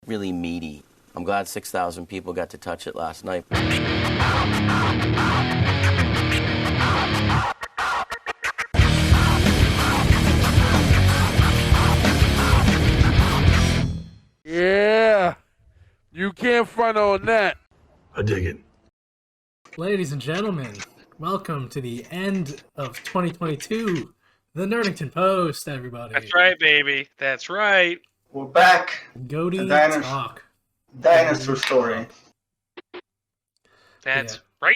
really meaty. I'm glad 6,000 people got to touch it last night. Yeah, you can't front on that. I dig it. Ladies and gentlemen, welcome to the end of 2022, the Nerdington Post, everybody. That's right, baby. That's right. We're back. Goatee The Talk. Dinosaur story. That's Yeah. right.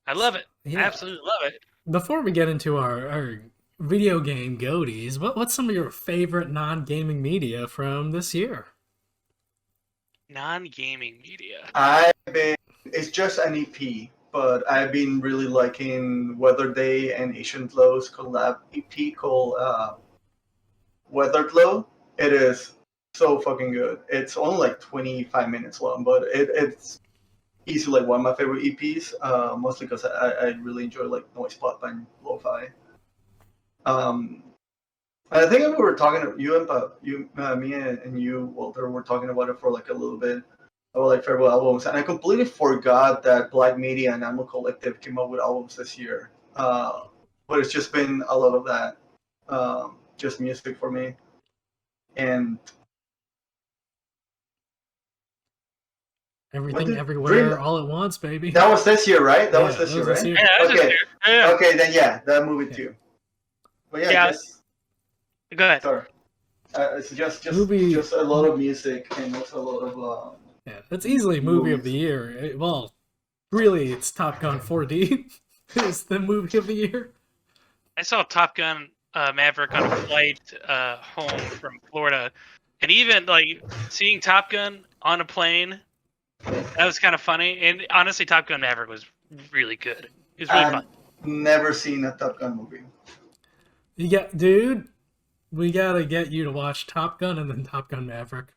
I love it. Yeah. I absolutely love it. Before we get into our video game goatees, what's some of your favorite non-gaming media from this year? Non-gaming media. It's just an EP, but I've been really liking Weather Day and Asian Glow's collab EP called Weather Glow. It is so fucking good. It's only like 25 minutes long, but it's easily like one of my favorite EPs, mostly because I really enjoy like noise pop and lo-fi. And I think we were talking, me and you, Walter, were talking about it for like a little bit, about like favorite albums, and I completely forgot that Black Media and Animal Collective came up with albums this year. But it's just been a lot of that, just music for me. And Everything, everywhere, all at once, baby. that was this year, right? That was this year, right? Yeah, that's Okay. just yeah. Okay, then yeah, that movie too. But Yeah. just Go ahead. sorry. It's just Movie- just a lot of music and also a lot of Yeah, that's easily movie of the year. Well, really, it's Top Gun 4D. It's the movie of the year. I saw Top Gun Maverick on a flight home from Florida, and even like seeing Top Gun on a plane, that was kind of funny. And honestly, Top Gun Maverick was really good. It was really fun. never seen a Top Gun movie. Dude, we gotta get you to watch Top Gun and then Top Gun Maverick.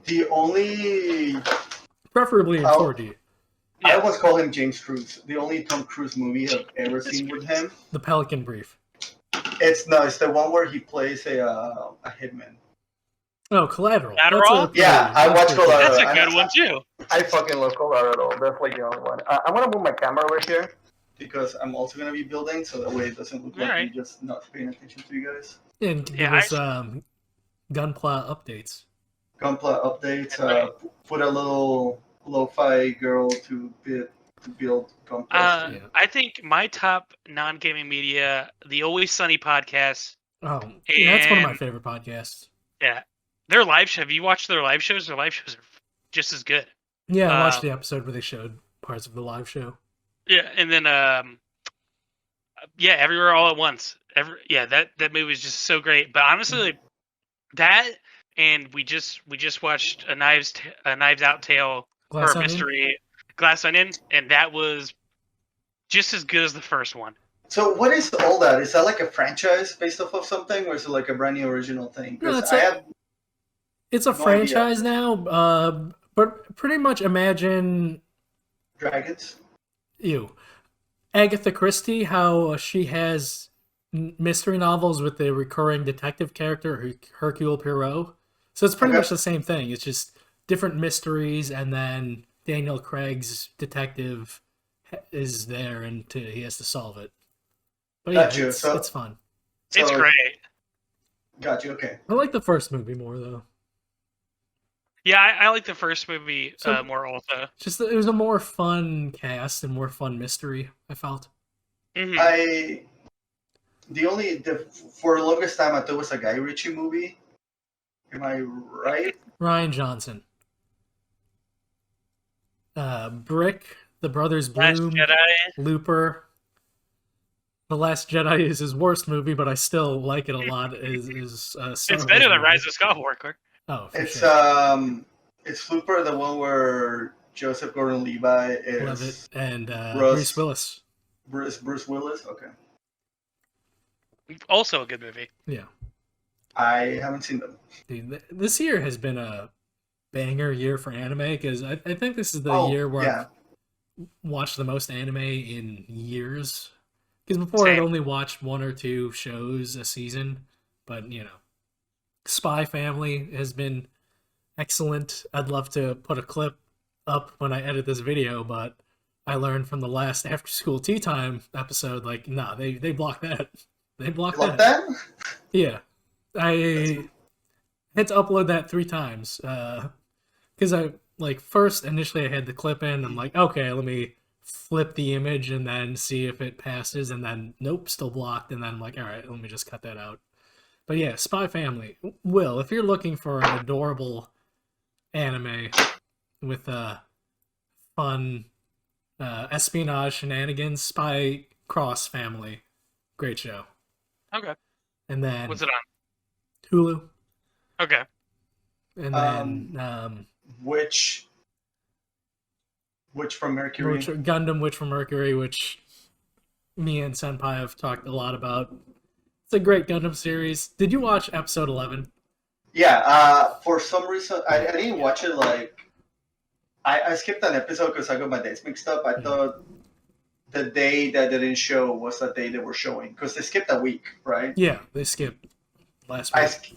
The only Preferably in 4D. I always call him James Cruise. The only Tom Cruise movie I've ever seen with him. The Pelican Brief. It's the one where he plays a hitman. Oh, Collateral. Collateral? Yeah, I watched Collateral. That's a good one too. I fucking love Collateral. That's like the only one. I'm gonna move my camera over here because I'm also gonna be building, so that way it doesn't look like I'm just not paying attention to you guys. And give us Gunpla updates. Gunpla updates. Put a little lo-fi girl to build Gunpla. I think my top non-gaming media, the Always Sunny podcast. Oh, yeah, that's one of my favorite podcasts. Yeah, their live show. Have you watched their live shows? Their live shows are just as good. Yeah, I watched the episode where they showed parts of the live show. Yeah, and then Everywhere All at Once. That movie was just so great. But honestly, like, that and we just watched a Knives Out Tale Glass or Onion? mystery Glass Onion, and that was just as good as the first one. So what is all that? Is that like a franchise based off of something, or is it like a brand new original thing? No, Because it's a franchise now, but pretty much imagine Dragons. Agatha Christie, how she has mystery novels with the recurring detective character Hercule Poirot. So it's pretty much the same thing. It's just different mysteries, and then Daniel Craig's detective is there, and he has to solve it. But yeah, it's fun. It's great. Got you. Okay. I like the first movie more though. Yeah, I like the first movie more also. Just it was a more fun cast and more fun mystery, I felt. Mm-hmm. For the longest time I thought it was a Guy Ritchie movie. Am I right? Rian Johnson. Brick, The Brothers Bloom, Last Jedi. Looper. The Last Jedi is his worst movie, but I still like it a lot. It's better than Rise of Skywalker. Oh, It's Looper, the one where Joseph Gordon-Levitt is Levitt and Bruce Willis. Bruce Willis. Okay. Also a good movie. Yeah. I haven't seen them. Dude, this year has been a banger year for anime because I think this is the year where I've watched the most anime in years. Because before I'd only watched one or two shows a season, but Spy Family has been excellent. I'd love to put a clip up when I edit this video, but I learned from the last After School Tea Time episode, like, nah, they blocked that. They blocked Like that. that? Yeah. I had to upload that 3 times. Because I, like, first, initially I had the clip in. I'm like, okay, let me flip the image and then see if it passes. And then, nope, still blocked. And then I'm like, all right, let me just cut that out. But yeah, Spy Family. Will, if you're looking for an adorable anime with fun espionage shenanigans, Spy Cross Family. Great show. Okay. And then What's it on? Hulu. Okay. And then Witch from Mercury. Gundam Witch from Mercury, which me and Senpai have talked a lot about. It's a great Gundam series. Did you watch episode 11? Yeah, for some reason, I didn't watch it, like, I skipped an episode because I got my days mixed up. I thought the day that they didn't show was the day they were showing, because they skipped a week, right? Yeah, they skipped last week.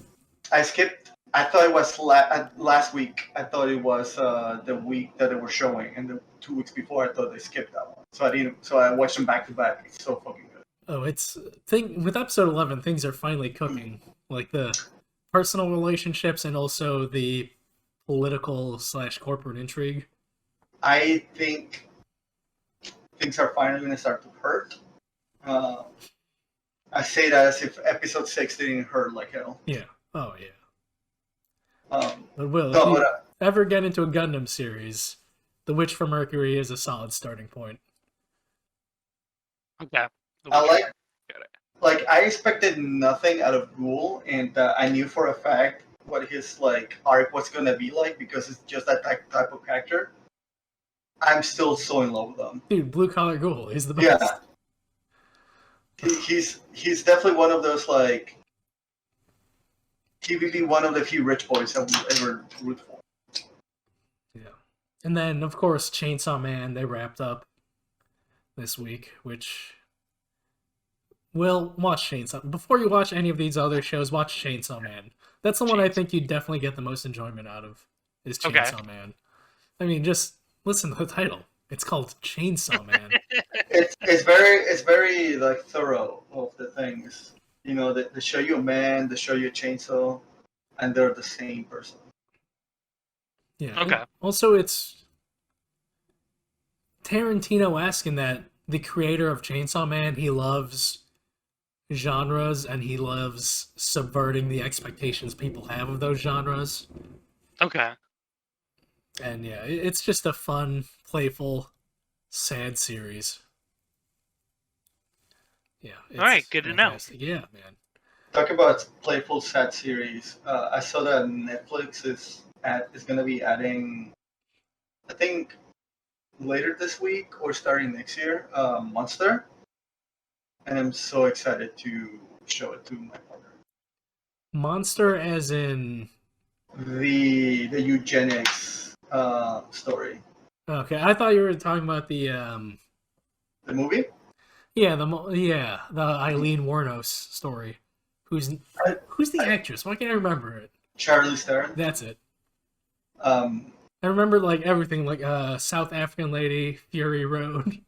I skipped, I thought it was last week. I thought it was the week that they were showing, and the 2 weeks before I thought they skipped that one. So I watched them back to back. It's so fucking good. Oh, with episode 11, things are finally cooking. Like the personal relationships and also the political / corporate intrigue. I think things are finally going to start to hurt. I say that as if episode 6 didn't hurt like hell. Yeah. Oh, yeah. But No, if you ever get into a Gundam series, The Witch from Mercury is a solid starting point. Okay. I expected nothing out of Ghoul, and I knew for a fact what his arc was gonna be like, because it's just that type of character. I'm still so in love with him. Dude, Blue Collar Ghoul, he's the best. Yeah. He's definitely one of those, he would be one of the few rich boys that we ever root for. Yeah. And then, of course, Chainsaw Man, they wrapped up this week, which... Well, watch Chainsaw. Before you watch any of these other shows, watch Chainsaw Man. That's the one I think you definitely get the most enjoyment out of, is Chainsaw Man. I mean, just listen to the title. It's called Chainsaw Man. It's very thorough of the things. You know, they show you a man, they show you a chainsaw, and they're the same person. Yeah. Okay. Also, it's Tarantino-esque in that the creator of Chainsaw Man, he loves genres and he loves subverting the expectations people have of those genres. Okay. And yeah, it's just a fun, playful, sad series. Yeah. All right, good fantastic. to know. Yeah, man. Talk about playful sad series. I saw that Netflix is going to be adding, I think, later this week or starting next year, Monster. And I'm so excited to show it to my partner. Monster as in... The eugenics story. Okay, I thought you were talking about the... The movie? Yeah, the Eileen Wuornos story. Who's the actress? Why can't I remember it? Charlize Theron. That's it. I remember everything, South African lady, Fury Road.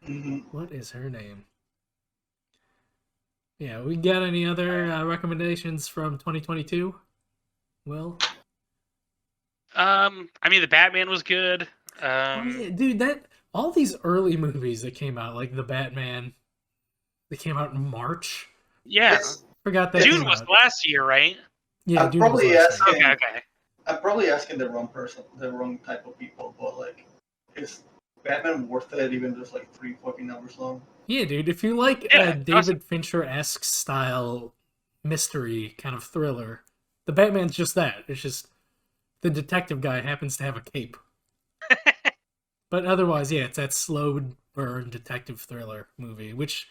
Mm-hmm. What is her name? Yeah, we got any other recommendations from 2022? Will? I mean, the Batman was good. Oh, yeah, dude, all these early movies that came out, like the Batman, they came out in March. Yeah. Forgot that. June was last year, right? Yeah, June was last year. Okay. I'm probably asking the wrong person, the wrong type of people, but is Batman worth it even though it's 3 fucking hours long? Yeah, dude, if you like a David Fincher-esque style mystery kind of thriller, the Batman's just that. It's just the detective guy happens to have a cape. But otherwise, yeah, it's that slow burn detective thriller movie, which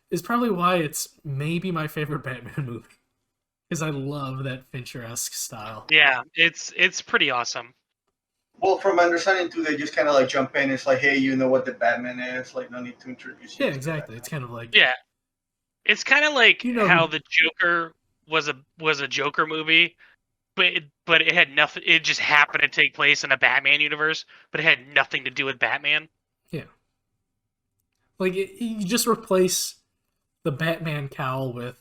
is probably why it's maybe my favorite Batman movie. Because I love that Fincher-esque style. Yeah, it's pretty awesome. Well, from my understanding too, they just kind of jump in. It's hey, you know what the Batman is. No need to introduce you. Yeah, exactly. It's kind of Yeah. It's kind of like You know how the Joker was a Joker movie, but it had nothing. It just happened to take place in a Batman universe, but it had nothing to do with Batman. Yeah. Like, you just replace the Batman cowl with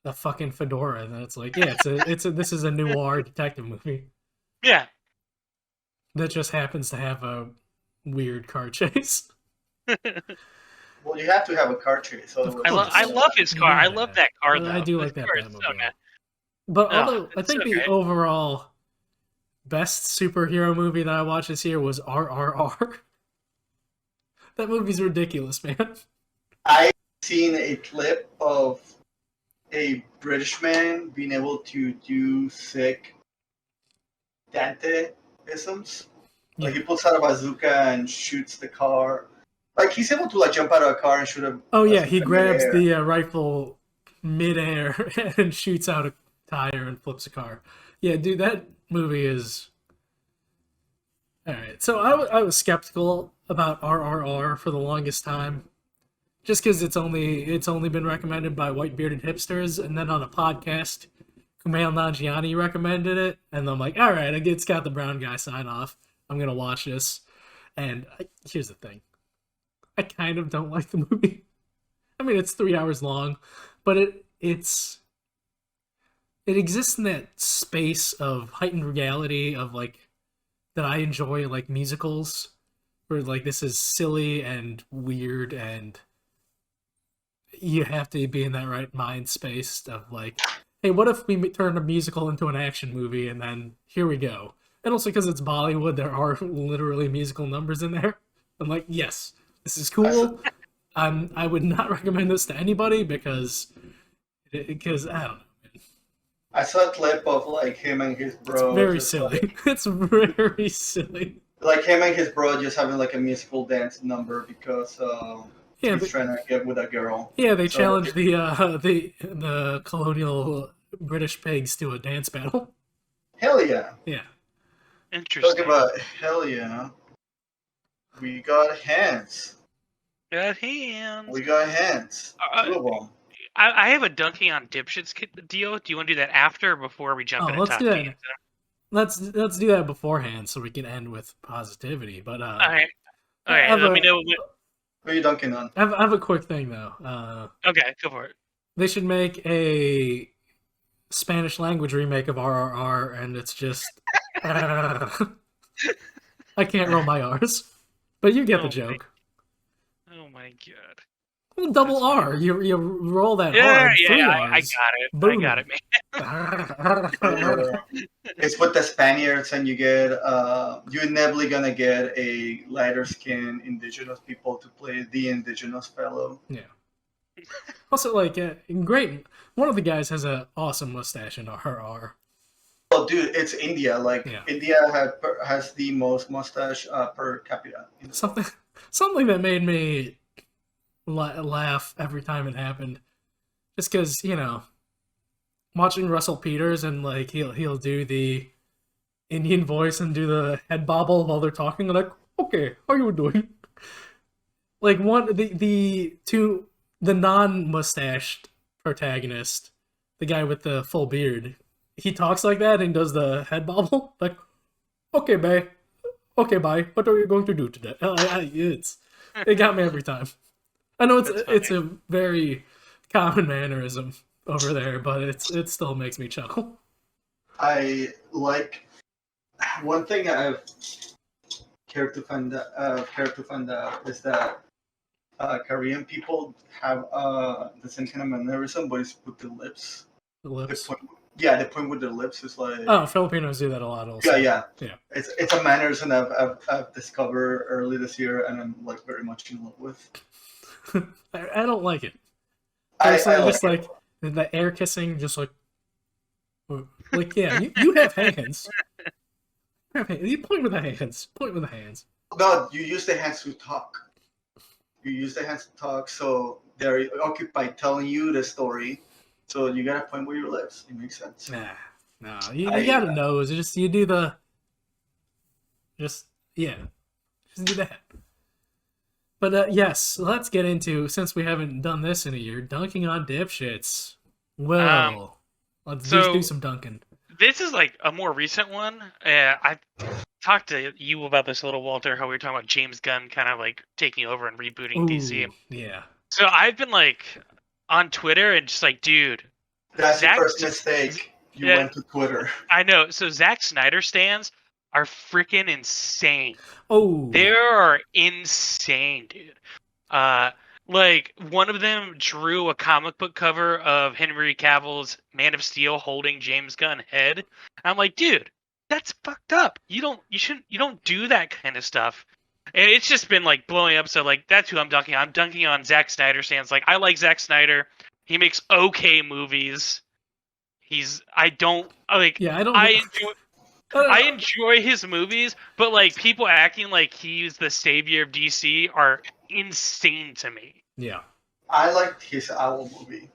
a fucking fedora, and it's like, yeah, this is a noir detective movie Yeah. that just happens to have a weird car chase. Well, you have to have a car chase. I love his car. I love that car though. I do This like that car is Batmobile. so good. But Oh, although I it's think so the great. overall best superhero movie that I watched this year was RRR. That movie's ridiculous, man. I've seen a clip of a British man being able to do sick Dante-isms. Like, he pulls out a bazooka and shoots the car. Like, he's able to, like, jump out of a car and shoot a Oh yeah, he bazooka grabs midair. the rifle midair and shoots out a tire and flips a car. Yeah, dude, that movie is... Alright, so I was skeptical about RRR for the longest time. Just because it's only been recommended by white bearded hipsters, and then on a podcast, Kumail Nanjiani recommended it, and I'm like, alright, it's got the brown guy sign off. I'm gonna watch this. And here's the thing. I kind of don't like the movie. I mean, it's 3 hours long, but it exists in that space of heightened reality of like that I enjoy, like musicals, where like this is silly and weird, and you have to be in that right mind space of like, hey, what if we turn a musical into an action movie, and then here we go. And also because it's Bollywood, there are literally musical numbers in there. I'm like, yes, this is cool. I would not recommend this to anybody because I don't know. I saw a clip of like him and his bro. It's very just, silly. Like, It's very silly. like him and his bro just having like a musical dance number because Yeah, he's trying to get with a girl. yeah, they So- challenged the colonial British pigs to a dance battle. Hell yeah! Yeah. Interesting. Talk about hell yeah. We got hands. Got hands. We got hands. Two of them. I have a dunking on Dipshits deal. Do you want to do that after or before we jump into Let's top do that. 10? Let's do that beforehand so we can end with positivity. But All right. I have Let a- me know. Who are you dunking on? I have a quick thing though. Okay, go for it. They should make a Spanish language remake of RRR, and it's just I can't roll my R's, but you get the Oh, joke. Oh my god. Well, double R, you roll that Yeah, R. Three I got R's. it. Boom. I got it, man. It's with the Spaniards, and you get you're inevitably gonna get a lighter skinned indigenous people to play the indigenous fellow. Yeah. Also, like, great. One of the guys has an awesome mustache in RRR. Oh, dude, it's India. Like Yeah. India has the most mustache per capita. in the world. Something that made me laugh every time it happened, just because watching Russell Peters and like he'll do the Indian voice and do the head bobble while they're talking. Like, okay, how you doing? Like the non-mustached protagonist, the guy with the full beard, he talks like that and does the head bobble. Like, okay, bye. Okay, bye. What are you going to do today? It got me every time. I know it's a very common mannerism over there, but it still makes me chuckle. I like one thing I've cared to find out is that Korean people have the same kind of mannerism, but it's with the lips. The lips. The point with the lips is like. Oh, Filipinos do that a lot also. Yeah. Yeah. It's a mannerism I've discovered early this year, and I'm like very much in love with. I don't like it. I Just like like the air kissing, just like yeah, you have hands. You point with the hands. Point with the hands. No, you use the hands to talk. So they're occupied telling you the story. So you gotta point with your lips. It makes sense. Nah, no, you gotta nose. You do the. Just do that. But yes, let's get into, since we haven't done this in a year, dunking on dipshits. Well, Let's So- do some dunking. This is like a more recent one. I talked to you about this a little, Walter, how we were talking about James Gunn kind of like taking over and rebooting DC. Ooh, yeah. So I've been like on Twitter and just like, dude, That's your Zack- first mistake. You Yeah. went to Twitter. I know. So Zack Snyder stands are freaking insane. Oh, They are insane, dude. Like one of them drew a comic book cover of Henry Cavill's Man of Steel holding James Gunn head. I'm like, dude, that's fucked up. You don't do that kind of stuff. And it's just been like blowing up. So like that's who I'm dunking on. I'm dunking on Zack Snyder stands. Like I like Zack Snyder. He makes okay movies. I don't enjoy his movies, but like people acting like he's the savior of DC are insane to me. yeah. I liked his Owl movie.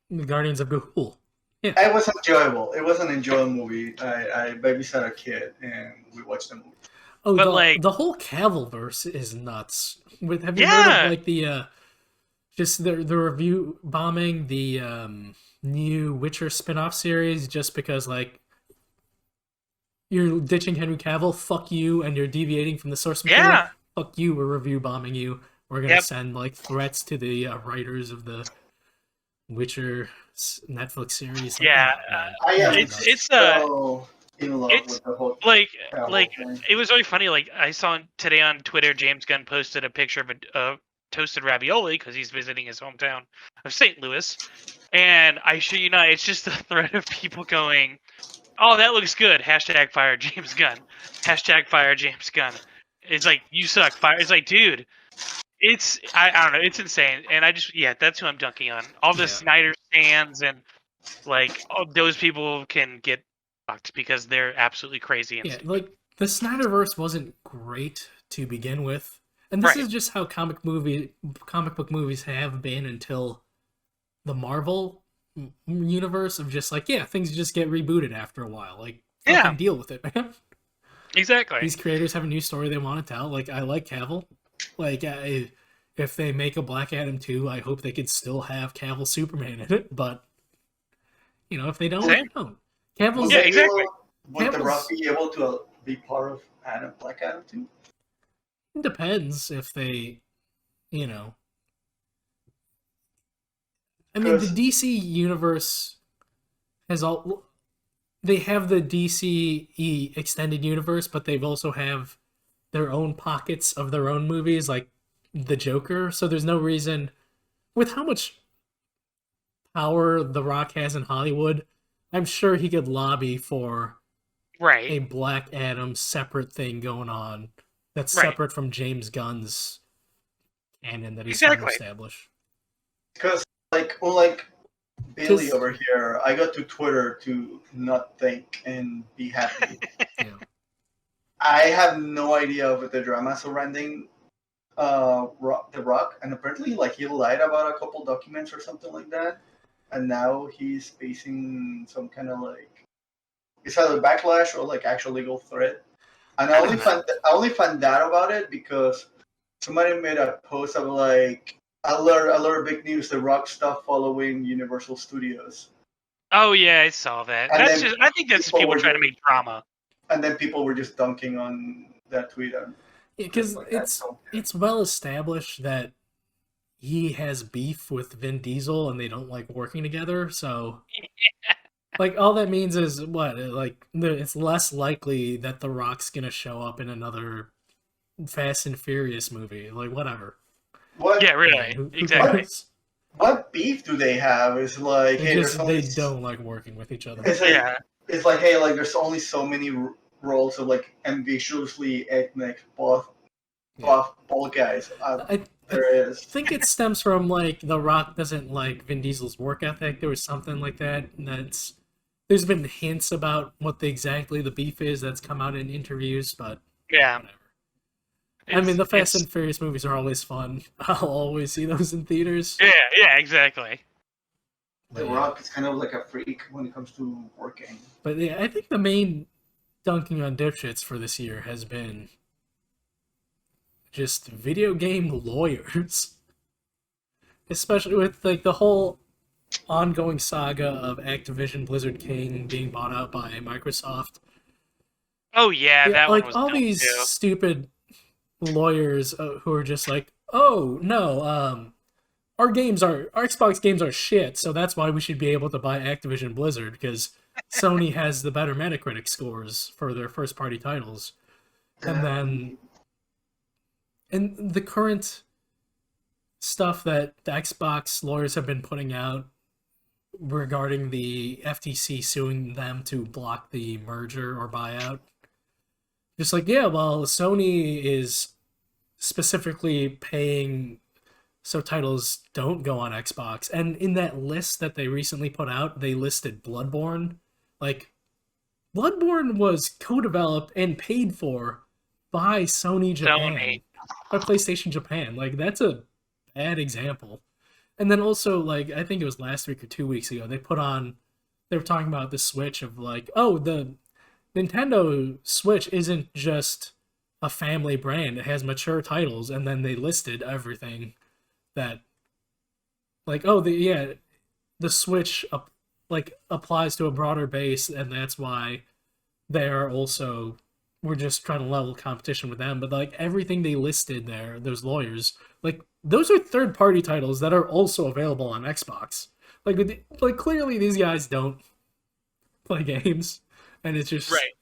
The Guardians of Gahul. It was enjoyable. It was an enjoyable movie. I babysat a kid and we watched the movie. Oh, But, the whole Cavillverse is nuts. Have you heard Yeah. of like the just the review bombing the new Witcher spin-off series just because like you're ditching Henry Cavill, fuck you, and you're deviating from the source material. Yeah. Fuck you, we're review bombing you. We're gonna Yep. send like threats to the writers of the Witcher Netflix series. Yeah, I am it's so in love it's with the whole like Cavill thing. it was really funny. Like I saw today on Twitter, James Gunn posted a picture of a toasted ravioli because he's visiting his hometown of St. Louis, and I shit you not, it's just a thread of people going, "Oh, that looks good." Hashtag fire James Gunn. Hashtag fire James Gunn. It's like you suck. Fire. It's like, dude. I don't know. It's insane, and that's who I'm dunking on. All the Yeah. Snyder stands and like all those people can get fucked because they're absolutely crazy. And Yeah, like the Snyderverse wasn't great to begin with, and this Right. is just how comic book movies have been until the Marvel universe of just like things just get rebooted after a while. Like Yeah. fucking deal with it, man. exactly. These creators have a new story they want to tell. Like I like Cavill. Like if they make a Black Adam 2, I hope they could still have Cavill Superman in it. But if they don't, Same. they don't. Cavill's Yeah, exactly. Would The Cavill's- Rock be able to be part of Black Adam too? It depends if they, I mean, the 'Cause- DC universe has all. They have the DCE extended universe, but they've also have their own pockets of their own movies, like the Joker. So there's no reason, with how much power The Rock has in Hollywood, I'm sure he could lobby for a Right. Black Adam separate thing going on that's Right. separate from James Gunn's canon that he's trying to Exactly. establish. Because unlike Bailey 'Cause- over here, I got to Twitter to not think and be happy. Yeah. I have no idea of the drama surrounding The Rock, and apparently, he lied about a couple documents or something like that, and now he's facing some kind of it's either backlash or actual legal threat. And I only found out about it because somebody made a post of alert big news, The Rock stuff following Universal Studios. Oh yeah, I saw that. And That's then just. I think that's people people were trying to make drama. And then people were just dunking on that tweet. Because That's it's well established that he has beef with Vin Diesel and they don't like working together. So, all that means is what? It's less likely that The Rock's gonna show up in another Fast and Furious movie. Whatever. What? Yeah, really. Who Exactly. cares? What beef do they have? It's like, hey, there's They only don't like working with each other. It's like, Yeah. it's like, hey, there's only so many roles of ambitiously ethnic buff bald guys. I There is. think it stems from The Rock doesn't like Vin Diesel's work ethic. There was something like that. There's been hints about what exactly the beef is that's come out in interviews, but Yeah. whatever. I mean, the Fast It's- and Furious movies are always fun. I'll always see those in theaters. Yeah, exactly. The But, yeah. Rock is kind of like a freak when it comes to working. But yeah, I think the main dunking on dipshits for this year has been just video game lawyers. Especially with the whole ongoing saga of Activision Blizzard King being bought out by Microsoft. Oh yeah, Yeah, that one like was all dumb these too. stupid lawyers who are just like, oh no, our Xbox games are shit, so that's why we should be able to buy Activision Blizzard because Sony has the better Metacritic scores for their first party titles. And then and the current stuff that the Xbox lawyers have been putting out regarding the FTC suing them to block the merger or buyout. Just like, yeah, well, Sony is specifically paying so titles don't go on Xbox. And in that list that they recently put out, they listed Bloodborne. Like, Bloodborne was co-developed and paid for by Sony Japan, Sony. by PlayStation Japan. Like, that's a bad example. And then also, like, I think it was last week or 2 weeks ago, they were talking about the Switch of like, oh, the Nintendo Switch isn't just a family brand, it has mature titles. And then they listed everything that, like, oh, the Switch applies to a broader base, and that's why they're also we're just trying to level competition with them. But like everything they listed there, those lawyers, like those are third party titles that are also available on Xbox. Like clearly these guys don't play games, and it's just Right.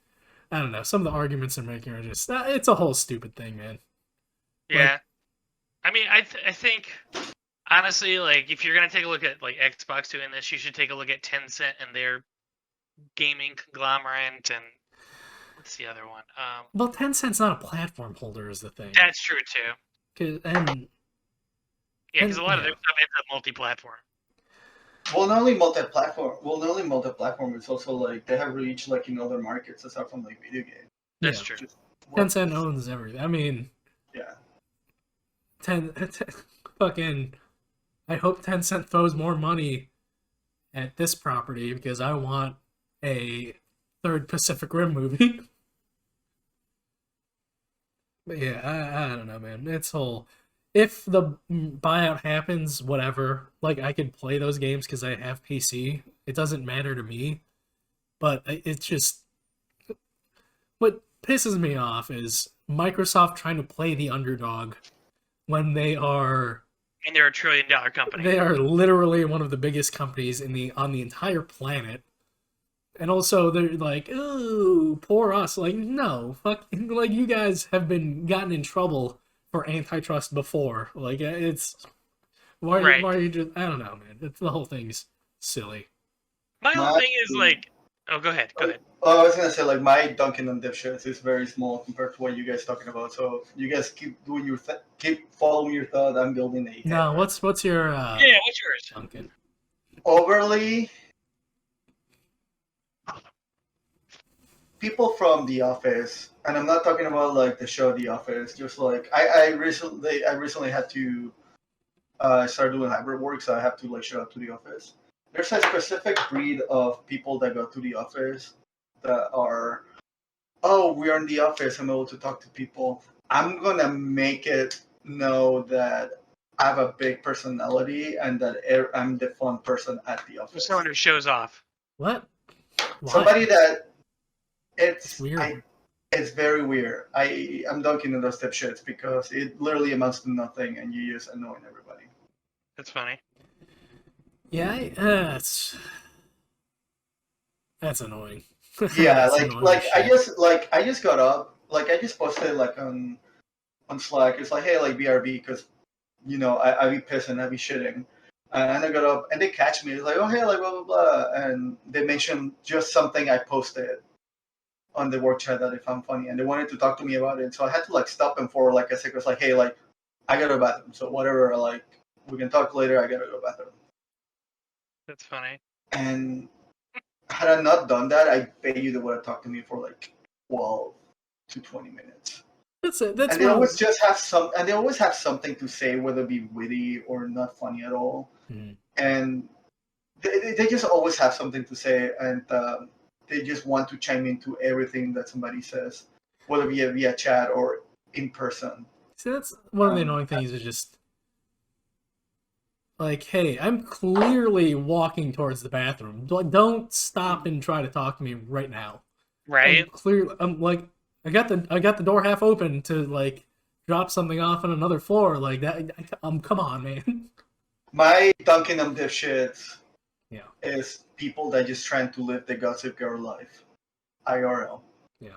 I don't know. Some of the arguments they're making are just it's a whole stupid thing, man. Yeah. I mean, I think honestly, like if you're gonna take a look at like Xbox doing this, you should take a look at Tencent and their gaming conglomerate and what's the other one? Well, Tencent's not a platform holder, is the thing. That's true too. And Yeah, because a lot of yeah. their stuff ends up multi-platform. Well, not only multi-platform. Well, not only multi-platform. It's also like they have reached like in other markets aside from like video games. That's Yeah. true. Just Tencent owns everything. I mean, yeah. Fucking. I hope Tencent throws more money at this property because I want a third Pacific Rim movie. But yeah, I don't know, man. It's whole. If the buyout happens, whatever. Like I could play those games because I have PC. It doesn't matter to me. But it's just what pisses me off is Microsoft trying to play the underdog when they are And they're $1 trillion company. they are literally one of the biggest companies on the entire planet. And also they're like, ooh, poor us. Like, no, fuck, like you guys have been gotten in trouble for antitrust before. Like it's why Right. are you just I don't know, man. It's the whole thing's silly. My whole thing is like, oh, go ahead. Oh, I was gonna say like my Dunkin' and Dipshits is very small compared to what you guys talking about. So you guys keep doing your keep following your thought. I'm building a No, what's your Yeah, what's yours? Duncan? overly people from The Office, and I'm not talking about like the show The Office. Just like I recently had to start doing hybrid work, so I have to like show up to the office. There's a specific breed of people that go to the office that are, oh, we're in the office. I'm able to talk to people. I'm gonna make it know that I have a big personality and that I'm the fun person at the office. Someone who shows off. What? Why? Somebody that It's weird. It's very weird. I'm dunking in those dipshits because it literally amounts to nothing, and you just annoying everybody. That's funny. Yeah, that's annoying. Yeah, That's annoying like as shit. I just got up, like I just posted like on Slack. It's like, hey, like BRB, because you know I be pissing, I be shitting, and I got up and they catch me. It's like, oh hey, like blah blah blah, and they mentioned just something I posted on the work chat that I found funny, and they wanted to talk to me about it. So I had to like stop them for like a second. It's like, hey, like I gotta go to the bathroom, so whatever, like we can talk later. I gotta go to the bathroom. That's funny. And had I not done that, I bet you they would have talked to me for like 12 to 20 minutes. That's it. That's And they what always just have they always have something to say, whether it be witty or not funny at all. Mhm. And they just always have something to say, and they just want to chime into everything that somebody says, whether via chat or in person. See, that's one of the annoying things is just Like, hey, I'm clearly walking towards the bathroom. Don't stop and try to talk to me right now. Right? I'm like, I got the door half open to like drop something off on another floor like that. Come on, man. My dunking them dipshits Yeah. is people that just trying to live the Gossip Girl life. IRL. Yeah.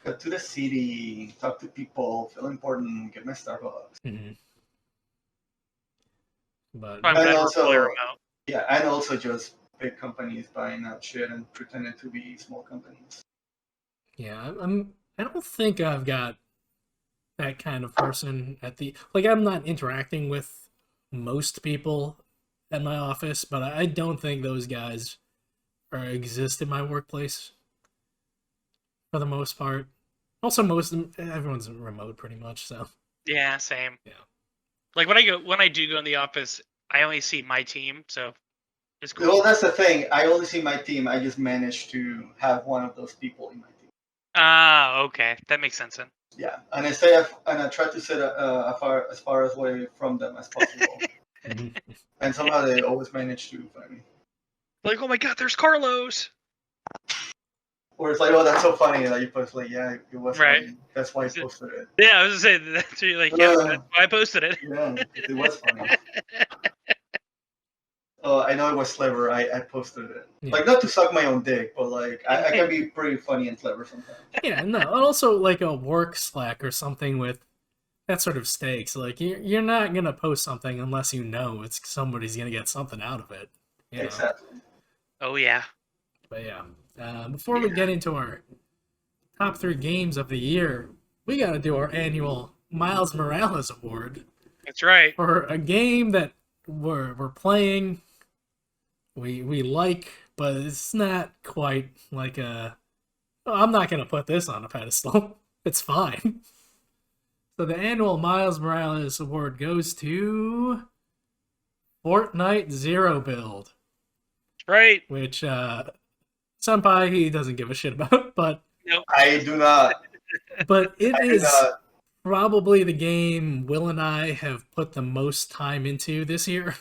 Go to the city, talk to people, feel important, get my Starbucks. Mm-hmm. But I'm And glad also- we're fully remote. Yeah, and also just big companies buying up shit and pretending to be small companies. yeah, I don't think I've got that kind of person at the like. I'm not interacting with most people at my office, but I don't think those guys exist in my workplace for the most part. Also, everyone's remote pretty much, so Yeah, same. Yeah. Like when I do go in the office, I only see my team, so it's cool. Well, that's the thing. I only see my team. I just managed to have one of those people in my team. Ah, okay, that makes sense then. Yeah, and I try to sit as far away from them as possible. And somehow they always manage to find me. Like, oh my god, there's Carlos. Or it's like, oh, that's so funny that you post. Like, yeah, it was Right. funny. That's why I posted it. Yeah, I was gonna say that's really like, yeah, that's why I posted it. Yeah, it was funny. I know it was clever. I posted it. Yeah. Like, not to suck my own dick, but like, I can be pretty funny and clever sometimes. Yeah, no. And also, like a work Slack or something with that sort of stakes. Like, you're not gonna post something unless you know it's somebody's gonna get something out of it. You know? Exactly. Oh yeah. But yeah, before we get into our top 3 games of the year, we gotta do our annual Miles Morales Award That's right. for a game that we're playing. We like, but it's not quite like a. Oh, I'm not gonna put this on a pedestal. It's fine. So the annual Miles Morales Award goes to Fortnite Zero Build, Right. which Senpai he doesn't give a shit about, but I do not. but it I do is not. probably the game Will and I have put the most time into this year,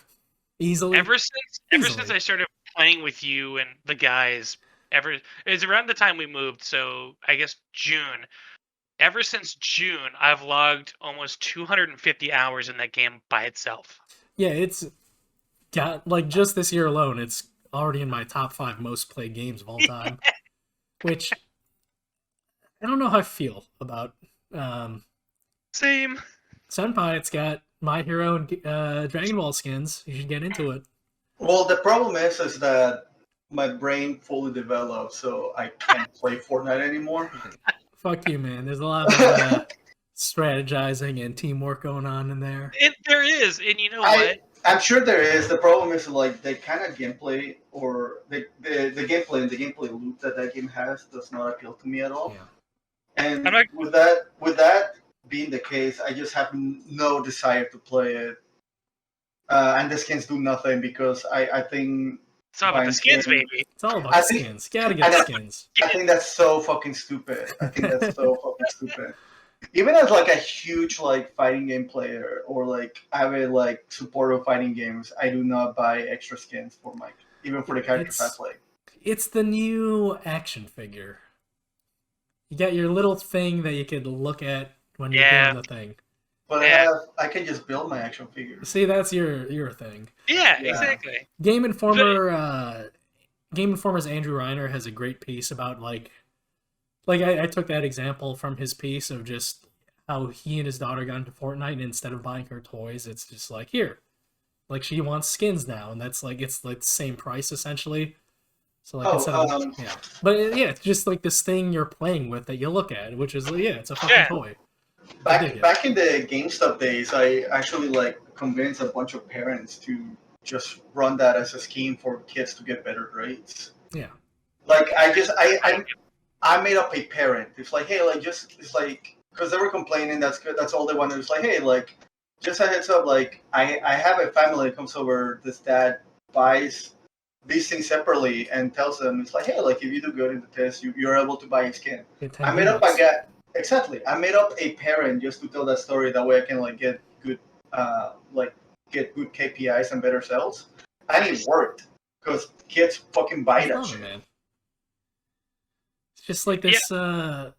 easily. Ever since I started playing with you and the guys, it was around the time we moved, so I guess June. Ever since June, I've logged almost 250 hours in that game by itself. Yeah, it's got like just this year alone, it's already in my top 5 most played games of all time. Which I don't know how I feel about. Same. Senpai, it's got My Hero and Dragon Ball skins. You should get into it. Well, the problem is that my brain fully developed, so I can't play Fortnite anymore. Fuck you, man. There's a lot of strategizing and teamwork going on in there. There is, and you know what? I'm sure there is. The problem is like the kind of gameplay or the gameplay and the gameplay loop that game has does not appeal to me at all. Yeah. And with that being the case, I just have no desire to play it. And the skins do nothing because I think It's all about the skins, baby. It's all about skins. Gotta get skins. I think that's so fucking stupid. Even as like a huge like fighting game player or like avid like supporter of fighting games, I do not buy extra skins for even for the characters I play. It's the new action figure. You got your little thing that you could look at when you're doing the thing. But I can just build my action figures. See, that's your thing. Yeah, exactly. Game Informer's Andrew Reiner has a great piece about like I took that example from his piece of just how he and his daughter got into Fortnite, and instead of buying her toys, it's just like, here, like she wants skins now, and that's like it's like the same price essentially. So like instead of but it's just like this thing you're playing with that you look at, which is it's a fucking toy. Back in the GameStop days, I actually like convinced a bunch of parents to just run that as a scheme for kids to get better grades. Yeah. Like I made up a parent. It's like, hey, like it's like because they were complaining. That's good. That's all they wanted. It's like, hey, like just a heads up. Like I have a family that comes over. This dad buys these things separately and tells them it's like, hey, like if you do good in the test, you're able to buy a skin. I made up I made up a parent just to tell that story. That way I can like get good like get good KPIs and better sales, and it worked because kids fucking buy I that love it, shit. man. It's just like this toy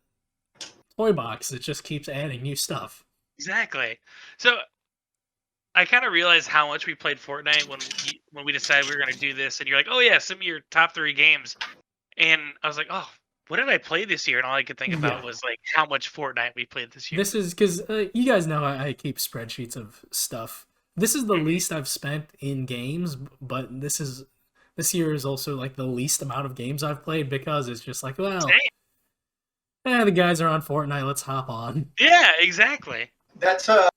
box that just keeps adding new stuff. Exactly. So I kind of realized how much we played Fortnite when we decided we were going to do this, and you're like, "Oh yeah, send me your top 3 games," and I was like, "Oh, what did I play this year?" And all I could think about was like how much Fortnite we played this year. This is because you guys know I keep spreadsheets of stuff. This is the least I've spent in games, but this year is also like the least amount of games I've played because it's just like, well, the guys are on Fortnite, let's hop on. Yeah, exactly. That's a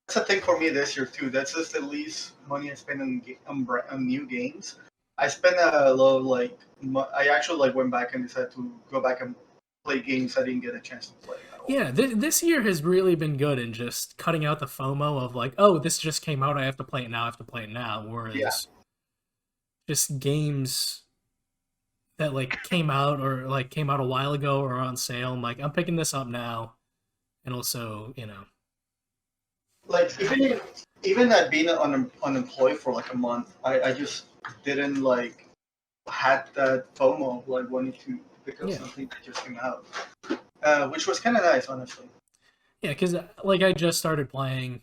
thing for me this year too. That's just the least money I spend on new games. I spent a lot of I actually went back and decided to go back and play games I didn't get a chance to play at all. Yeah, this year has really been good in just cutting out the FOMO of like, oh, this just came out, I have to play it now, I have to play it now. Whereas just games that like came out a while ago or on sale, I'm like, I'm picking this up now. And also, like even at being unemployed for like a month, I just didn't had that FOMO of wanting to pick up something that just came out, which was kind of nice, honestly. Yeah, because I just started playing.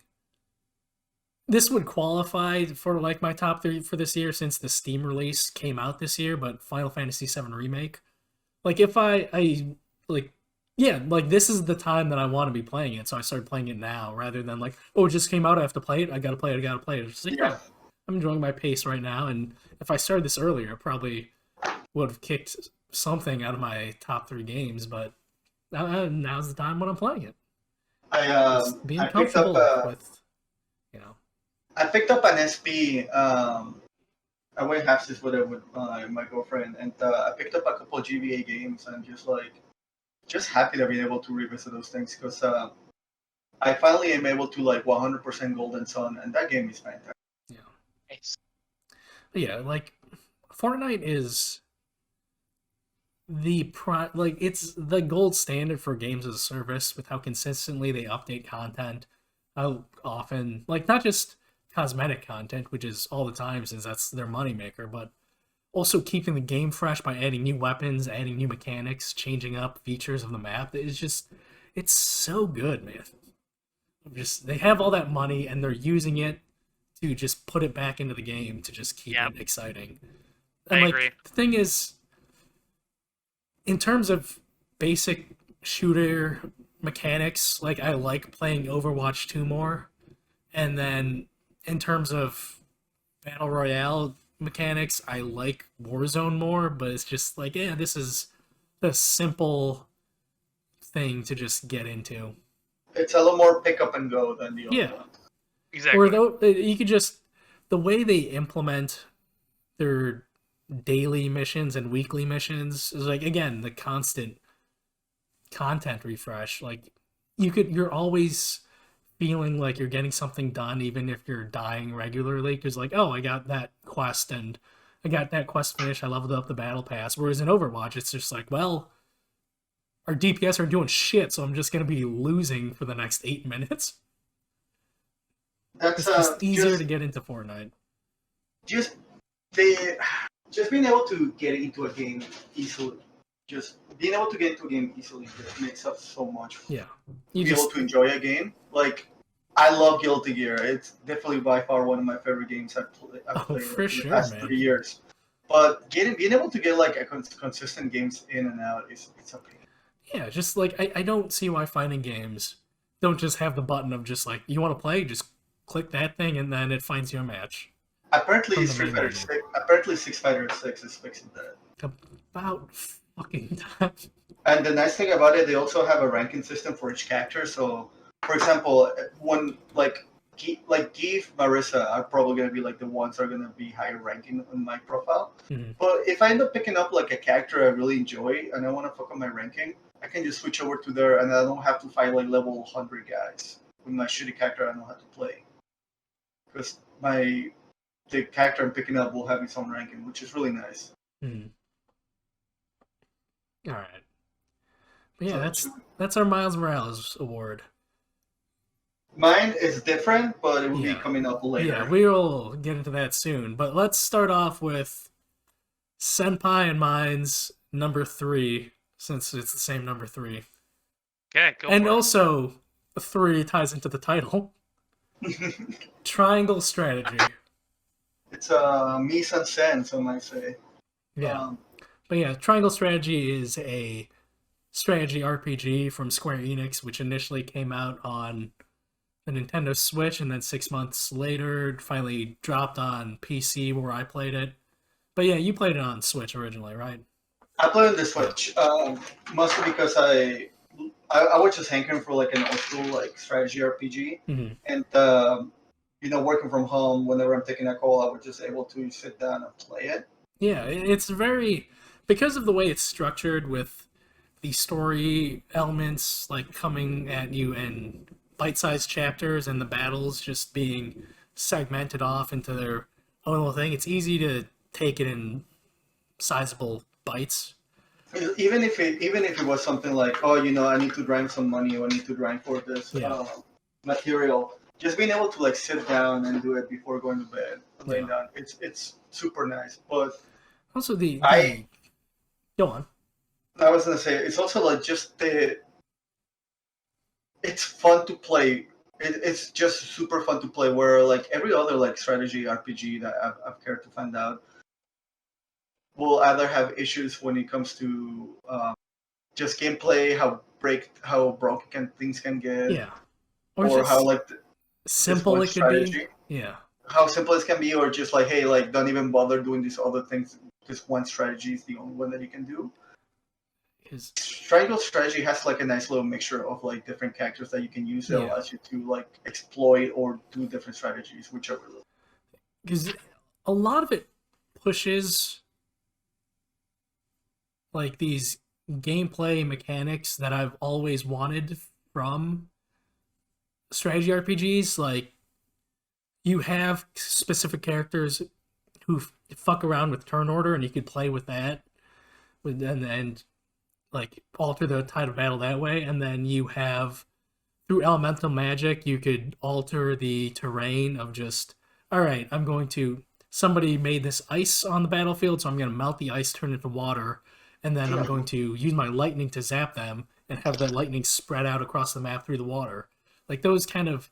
This would qualify for my top 3 for this year since the Steam release came out this year, but Final Fantasy VII Remake. If this is the time that I want to be playing it, so I started playing it now rather than oh, it just came out, I have to play it, I gotta play it. It's just I'm enjoying my pace right now, and if I started this earlier, I probably would have kicked something out of my top 3 games, but now's the time when I'm playing it. Being comfortable with, I picked up an SP. I went half this with my girlfriend, and I picked up a couple of GBA games, and just happy to be able to revisit those things because I finally am able to 100% Golden Sun, and that game is fantastic. Yeah. Nice. Yeah, Fortnite is it's the gold standard for games as a service with how consistently they update content, how often, not just cosmetic content, which is all the time since that's their moneymaker, but also keeping the game fresh by adding new weapons, adding new mechanics, changing up features of the map. It's so good, man. They have all that money and they're using it to just put it back into the game to just keep it exciting. And I agree. The thing is, in terms of basic shooter mechanics, I like playing Overwatch 2 more. And then in terms of Battle Royale mechanics, I like Warzone more, but it's just this is the simple thing to just get into. It's a little more pick up and go than the other one. Exactly. Or you could just, the way they implement their daily missions and weekly missions is again, the constant content refresh. You're always feeling like you're getting something done even if you're dying regularly because oh, I got that quest and I got that quest finished, I leveled up the battle pass. Whereas in Overwatch it's just well, our DPS are doing shit, so I'm just gonna be losing for the next 8 minutes. It's just easier to get into Fortnite. Just being able to get into a game easily. Just being able to get into a game easily just makes up so much. Yeah. Able to enjoy a game. I love Guilty Gear. It's definitely by far one of my favorite games I've played for sure, the past 3 years. But being able to get a consistent games in and out it's okay. Yeah, just I don't see why fighting games don't just have the button of just you want to play, just click that thing and then it finds you a match. Apparently Street Fighter 6 is fixing that. About fucking time. And the nice thing about it, they also have a ranking system for each character. So, for example, when Give, Marissa are probably going to be the ones that are going to be higher ranking on my profile. Mm-hmm. But if I end up picking up a character I really enjoy and I want to fuck up my ranking, I can just switch over to there and I don't have to fight level 100 guys with my shitty character I know how to play. Because the character I'm picking up will have its own ranking, which is really nice. Mm-hmm. All right. But yeah, that's our Miles Morales award. Mine is different, but it will be Yeah. coming up later. Yeah, we'll get into that soon. But let's start off with Senpai and mine's number 3, since it's the same number 3. Okay, go And for it. also, 3 ties into the title. Triangle Strategy. It's a mise en scène, some might say. Yeah. But yeah, Triangle Strategy is a strategy RPG from Square Enix, which initially came out on the Nintendo Switch, and then 6 months later finally dropped on PC where I played it. But yeah, you played it on Switch originally, right? I played on the Switch, mostly because I was just hankering for like an old school like strategy RPG, Mm-hmm. and working from home, whenever I'm taking a call, I was just able to sit down and play it. Yeah, it's very, because of the way it's structured with the story elements like coming at you in bite-sized chapters and the battles just being segmented off into their own little thing. It's easy to take it in sizable bites. Even if it was something like, oh, I need to grind some money, or I need to grind for this material. Just being able to like sit down and do it before going to bed, laying down, it's super nice. But Also, go on. I was gonna say it's also like just it's fun to play. It's just super fun to play. Where like every other like strategy RPG that I've cared to find out will either have issues when it comes to just gameplay, how broken things can get, Yeah. or how like simple it could be. Yeah. How simple it can be, or just like, hey, like don't even bother doing these other things. Just one strategy is the only one that you can do. Triangle Strategy has like a nice little mixture of like different characters that you can use that allows you to like exploit or do different strategies, which are really. Because a lot of it pushes like these gameplay mechanics that I've always wanted from strategy RPGs. Like, you have specific characters who fuck around with turn order, and you could play with that, and like alter the tide of battle that way. And then you have, through elemental magic, you could alter the terrain of just, all right, somebody made this ice on the battlefield, so I'm going to melt the ice, turn it into water, and then I'm going to use my lightning to zap them and have that lightning spread out across the map through the water. Like, those kind of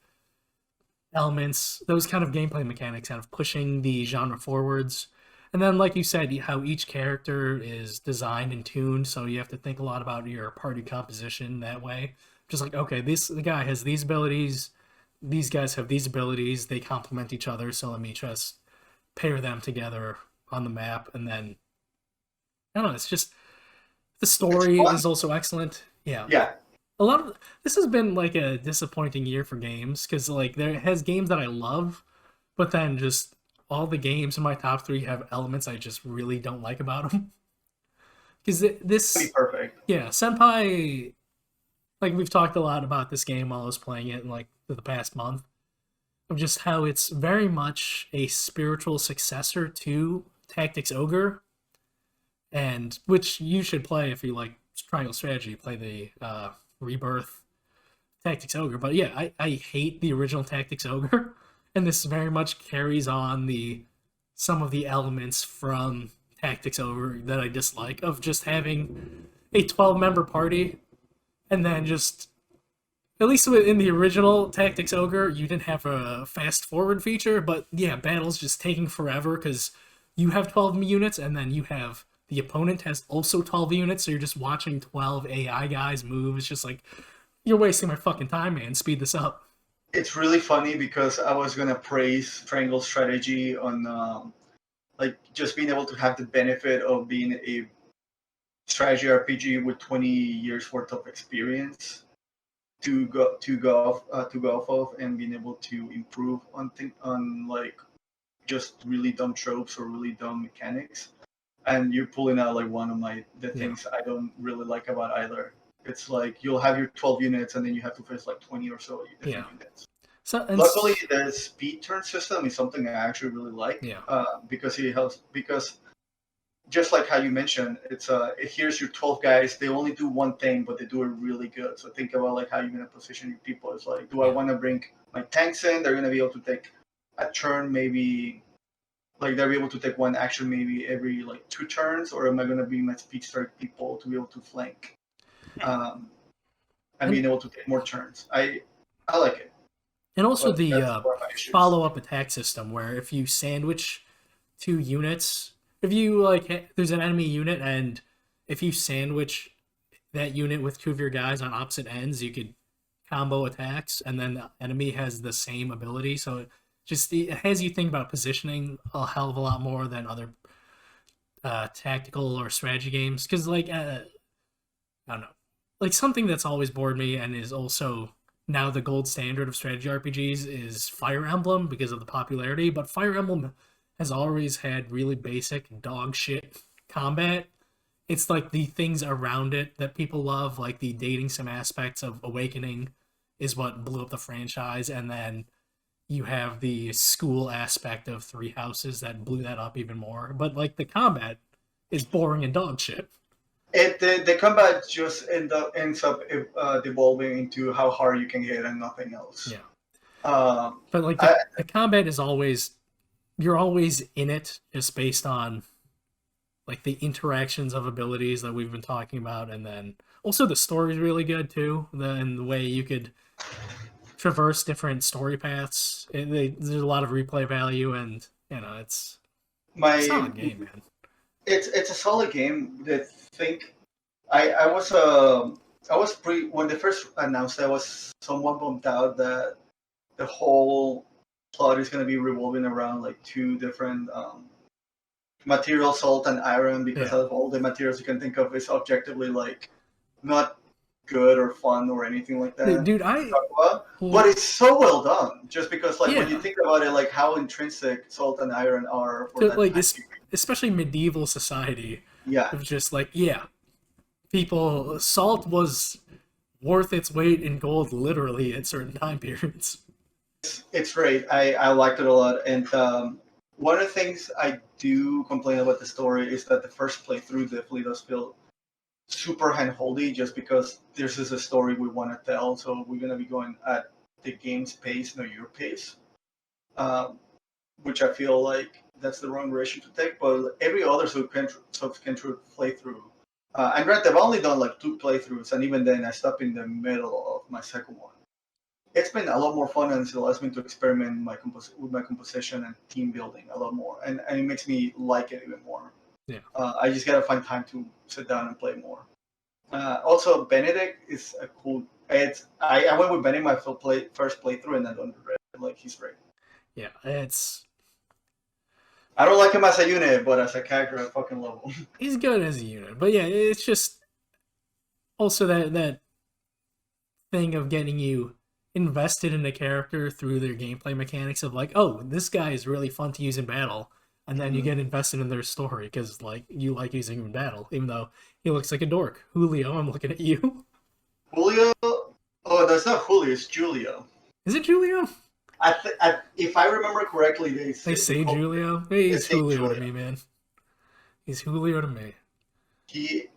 elements, those kind of gameplay mechanics, kind of pushing the genre forwards. And then, like you said, how each character is designed and tuned, so you have to think a lot about your party composition that way. Just like, okay, the guy has these abilities, these guys have these abilities, they complement each other, so let me just pair them together on the map. And then, I don't know, it's just, the story is also excellent. Yeah. A lot of this has been like a disappointing year for games, because like there has games that I love, but then just all the games in my top 3 have elements I just really don't like about them. Because this, perfect. Yeah, Senpai, like we've talked a lot about this game while I was playing it in like the past month, of just how it's very much a spiritual successor to Tactics Ogre, and which you should play if you like Triangle Strategy. Play the Rebirth Tactics Ogre. But yeah, I hate the original Tactics Ogre, and this very much carries on some of the elements from Tactics Ogre that I dislike, of just having a 12-member party, and then just, at least in the original Tactics Ogre, you didn't have a fast forward feature, but yeah, battles just taking forever because you have 12 units, and then the opponent has also 12 units, so you're just watching 12 AI guys move. It's just like, you're wasting my fucking time, man. Speed this up. It's really funny because I was gonna praise Triangle Strategy on like just being able to have the benefit of being a strategy RPG with 20 years worth of experience to go off of, and being able to improve on like just really dumb tropes or really dumb mechanics. And you're pulling out like one of the things I don't really like about either. It's like you'll have your 12 units, and then you have to face like 20 or so different units. Luckily, the speed turn system is something I actually really like. Yeah. Because it helps. Because just like how you mentioned, here's your 12 guys. They only do one thing, but they do it really good. So think about like how you're gonna position your people. It's like, do I want to bring my tanks in? They're gonna be able to take a turn, maybe like they'll be able to take one action maybe every like 2 turns, or am I gonna bring my speed start people to be able to flank? And being able to take more turns. I like it. And also But the that's one of my issues. follow-up attack system, where if you sandwich 2 units, if you like, there's an enemy unit, and if you sandwich that unit with 2 of your guys on opposite ends, you could combo attacks, and then the enemy has the same ability. So it has you think about positioning a hell of a lot more than other tactical or strategy games. Because like I don't know, like something that's always bored me and is also now the gold standard of strategy RPGs is Fire Emblem because of the popularity. But Fire Emblem has always had really basic dog shit combat. It's like the things around it that people love, like the dating sim aspects of Awakening is what blew up the franchise, and then you have the school aspect of Three Houses that blew that up even more. But like the combat is boring and dog shit. The combat just ends up devolving into how hard you can hit and nothing else. Yeah. But like the combat is always, you're always in it just based on like the interactions of abilities that we've been talking about, and then also the story is really good too. And the way you could traverse different story paths, there's a lot of replay value, and you know it's a solid game, man. It's a solid game. I was when they first announced it, I was somewhat bummed out that the whole plot is going to be revolving around like 2 different materials, salt and iron, because of all the materials you can think of is objectively like not good or fun or anything like that. Dude, but it's so well done, just because like when you think about it, like how intrinsic salt and iron are for that like especially medieval society. Yeah, it's just like salt was worth its weight in gold literally at certain time periods. It's great. I liked it a lot, and one of the things I do complain about the story is that the first playthrough definitely does feel super hand-holdy, just because this is a story we want to tell, so we're going to be going at the game's pace, not your pace, which I feel like that's the wrong direction to take. But every other subsequent playthrough, and granted, I've only done like 2 playthroughs, and even then I stopped in the middle of my second one. It's been a lot more fun, and it allows me to experiment with my composition and team building a lot more, and it makes me like it even more. Yeah. I just gotta find time to sit down and play more. Also, Benedict is a cool. I went with Benny my first playthrough, and I don't regret it. Like, he's great. Yeah, I don't like him as a unit, but as a character, I fucking love him. He's good as a unit, but yeah, it's just also that thing of getting you invested in a character through their gameplay mechanics of like, oh, this guy is really fun to use in battle, and then you get invested in their story because like you like using him in battle, even though he looks like a dork. Julio, I'm looking at you. Julio? Oh, that's not Julio. It's Julio. Is it Julio? If I remember correctly, they say Julio. Hey, he's Julio to me, man. He's Julio to me. He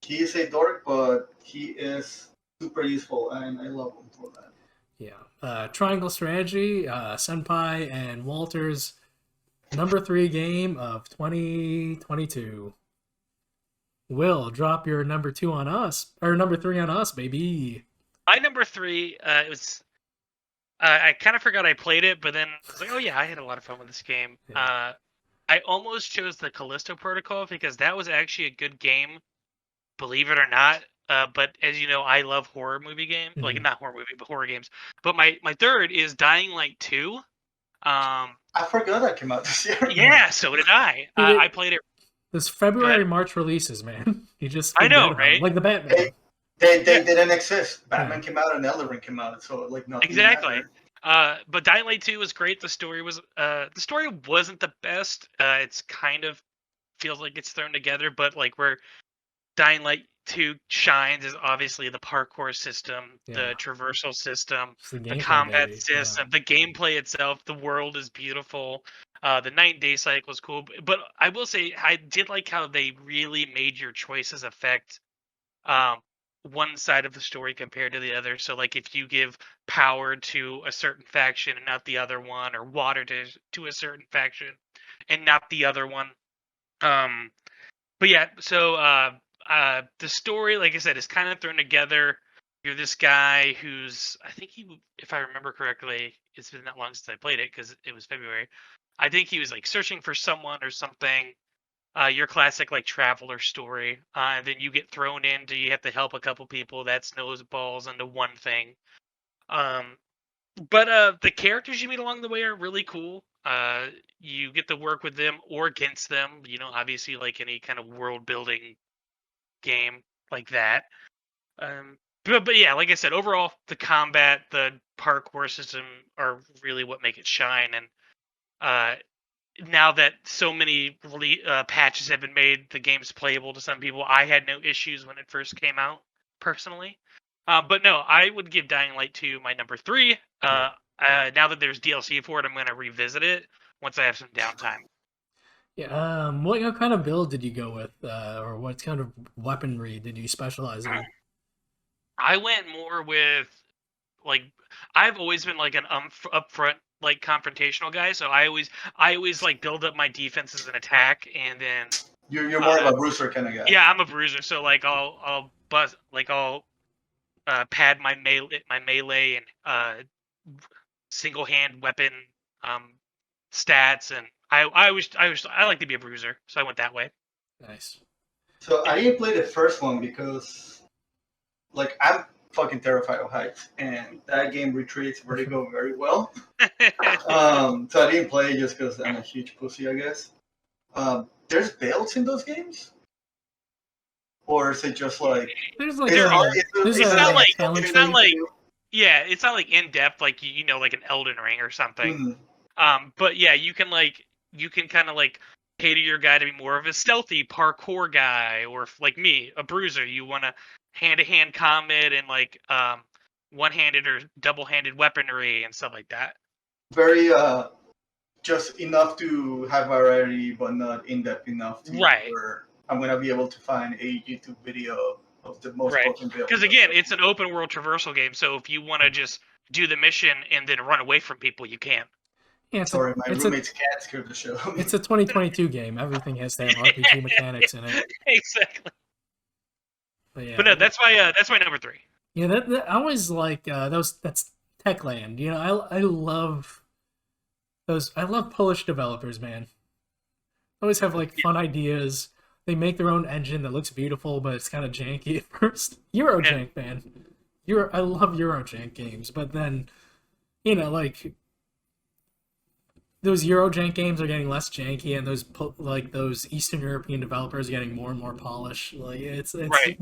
is a dork, but he is super useful, and I love him for that. Yeah. Triangle Strategy, Senpai and Walter's number 3 game of 2022. Will, drop your number 2 on us, or number 3 on us, baby. My number 3, it was. I kind of forgot I played it, but then I was like, oh yeah, I had a lot of fun with this game. Yeah. I almost chose the Callisto Protocol because that was actually a good game, believe it or not. But as you know, I love horror movie games. Mm-hmm. Like, not horror movie, but horror games. But my third is Dying Light 2. I forgot that came out this year. Yeah, so did I. I played it. This February, March releases, man. You just I know, right? Like the Batman. They didn't exist. Batman came out and Elden Ring came out, so like nothing. Exactly. But Dying Light 2 was great. The story wasn't the best. It's kind of feels like it's thrown together, but like where Dying Light 2 shines is obviously the parkour system, Yeah. the traversal system, It's the the gameplay, combat baby. system, the gameplay itself. The world is beautiful. The night and day cycle is cool. But I will say, I did like how they really made your choices affect um, one side of the story compared to the other. So, like, if you give power to a certain faction and not the other one, or water to a certain faction and not the other one. But yeah, so the story, like I said, is kind of thrown together. You're this guy who's, I think if I remember correctly, it's been that long since I played it because it was February. I think he was like searching for someone or something. Your classic like traveler story, and then you get thrown into, you have to help a couple people. That snowballs into one thing. Um, but the characters you meet along the way are really cool. You get to work with them or against them. Obviously, like any kind of world building game like that. But yeah, like I said, overall, the combat, the parkour system are really what make it shine. And uh, now that so many patches have been made, the game's playable to some people. I had no issues when it first came out, personally. But no, I would give Dying Light 2 my number 3. Now that there's DLC for it, I'm going to revisit it once I have some downtime. Yeah. What kind of build did you go with, or what kind of weaponry did you specialize in? I went more with, like, I've always been like an upfront, like, confrontational guy. So I always like build up my defenses and attack, and then You're more of a bruiser kind of guy. yeah, I'm a bruiser. So like I'll buzz, like I'll pad my melee and single hand weapon stats, and I like to be a bruiser, so I went that way. Nice. So I didn't play the first one because, like, I'm fucking terrified of heights, and that game retreats vertigo very well. So I didn't play it just because I'm a huge pussy, I guess. There's builds in those games, or is it just like There's like it's not like talent it's not tree. like yeah, it's not like in depth like like an Elden Ring or something. But yeah, you can kind of like cater your guy to be more of a stealthy parkour guy, or like me, a bruiser. You want to hand-to-hand combat and like one-handed or double-handed weaponry and stuff like that. very just enough to have variety, but not in depth enough to where I'm gonna be able to find a YouTube video of the most potent build. Because again, it's an open world traversal game, so if you want to just do the mission and then run away from people, you can. Yeah, Sorry, my roommate's cat scared the shit out of me. It's a 2022 game. Everything has to have RPG mechanics in it. Exactly. But, yeah, but no, that's my number 3. Yeah, that I always like those. That's Techland. I love those. I love Polish developers, man. Always have like fun ideas. They make their own engine that looks beautiful, but it's kind of janky at first. Eurojank, man. I love Eurojank games, but then, like, those Eurojank games are getting less janky, and those Eastern European developers are getting more and more polished. Like, it's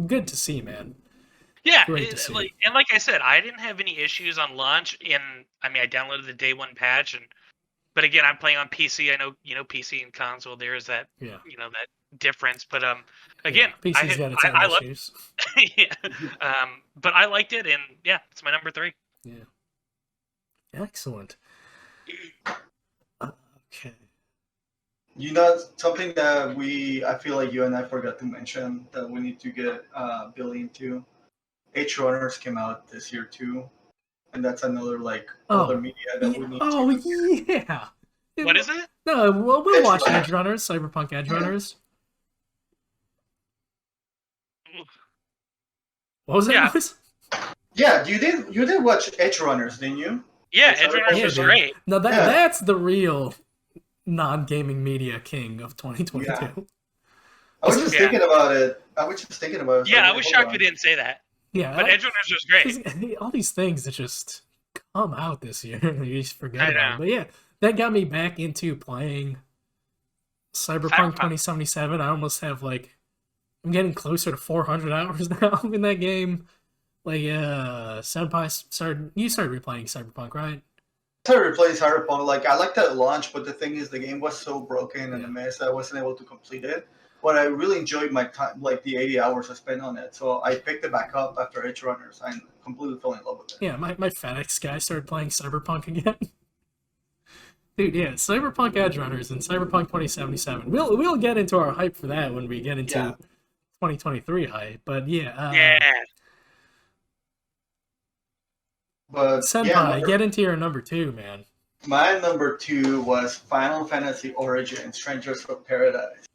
good to see, man. Yeah, Great to see. Like I said, I didn't have any issues on launch, and I downloaded the day 1 patch, but again, I'm playing on PC. I know, PC and console, there is that, that difference. But again, PC's got its own issues. Yeah, but I liked it, and yeah, it's my number 3. Yeah, excellent. Okay. Something that I feel like you and I forgot to mention that we need to get Billy into. Edge Runners came out this year too, and that's another other media that we need to. Oh yeah. What is it? No, we'll watch Edge Runners, Cyberpunk Edge Runners. What was that noise? Yeah, you did watch Edge Runners, didn't you? Yeah, Edge Runners was great. No, that's the real non-gaming media king of 2022. Yeah. I was just thinking about it. Yeah, I was shocked we didn't say that. Yeah, but Edge Runners was great. All these things that just come out this year, you just forget about. But yeah, that got me back into playing Cyberpunk 2077. I almost have I'm getting closer to 400 hours now in that game. Senpai you started replaying Cyberpunk, right? I started replaying Cyberpunk. I liked that launch, but the thing is, the game was so broken and a mess that I wasn't able to complete it. but I really enjoyed my time, like the 80 hours I spent on it. So I picked it back up after Edge Runners and completely fell in love with it. Yeah, my FedEx guy started playing Cyberpunk again. Dude, yeah, Cyberpunk Edge Runners and Cyberpunk 2077. We'll get into our hype for that when we get into 2023 hype. But yeah, Yeah. But Senpai, get into your number 2, man. My number 2 was Final Fantasy Origin: Strangers from Paradise.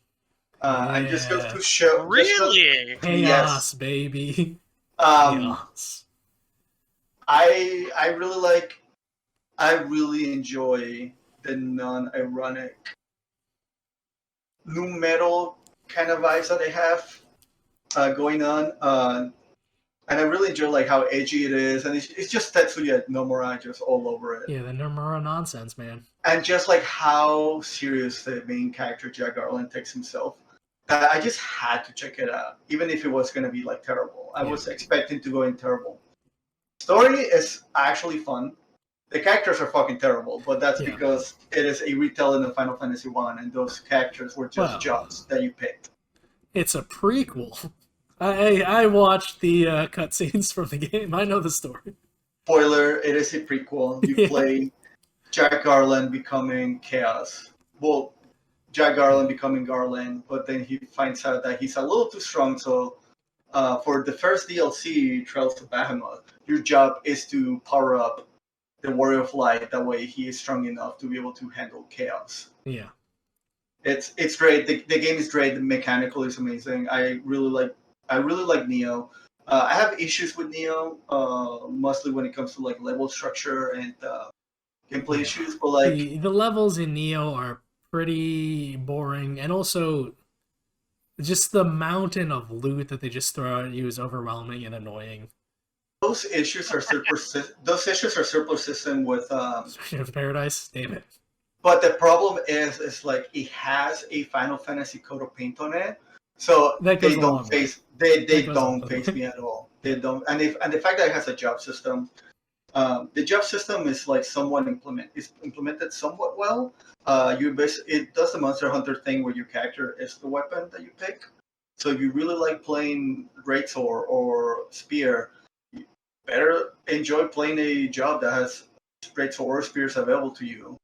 And just goes to show. Really? Chaos, baby. Chaos. I really enjoy the non-ironic nu metal kind of vibes that they have going on. And I really enjoy like how edgy it is, and it's just Tetsuya Nomura just all over it. Yeah, the Nomura nonsense, man. And just like how serious the main character Jack Garland takes himself. I just had to check it out, even if it was going to be like terrible. I was expecting to go in terrible. Story is actually fun. The characters are fucking terrible, but that's because it is a retelling of Final Fantasy 1, and those characters were just jobs that you picked. It's a prequel. I watched the cutscenes from the game. I know the story. Spoiler, it is a prequel. You play Jack Garland becoming Chaos. Well, Jack Garland becoming Garland, but then he finds out that he's a little too strong, so for the first DLC, Trails of Bahamut, your job is to power up the Warrior of Light. That way he is strong enough to be able to handle Chaos. Yeah. It's great. The game is great. The mechanical is amazing. I really like Neo. I have issues with Neo, mostly when it comes to like level structure and gameplay issues. But like the levels in Neo are pretty boring, and also just the mountain of loot that they just throw at you is overwhelming and annoying. Those issues are still persistent with Paradise. Damn it. But the problem is like it has a Final Fantasy coat of paint on it. So they don't face me at all. They don't, and the fact that it has a job system, the job system is like somewhat implemented somewhat well. It does the Monster Hunter thing where your character is the weapon that you pick. So if you really like playing Greatsword or Spear, you better enjoy playing a job that has Greatsword or Spears available to you.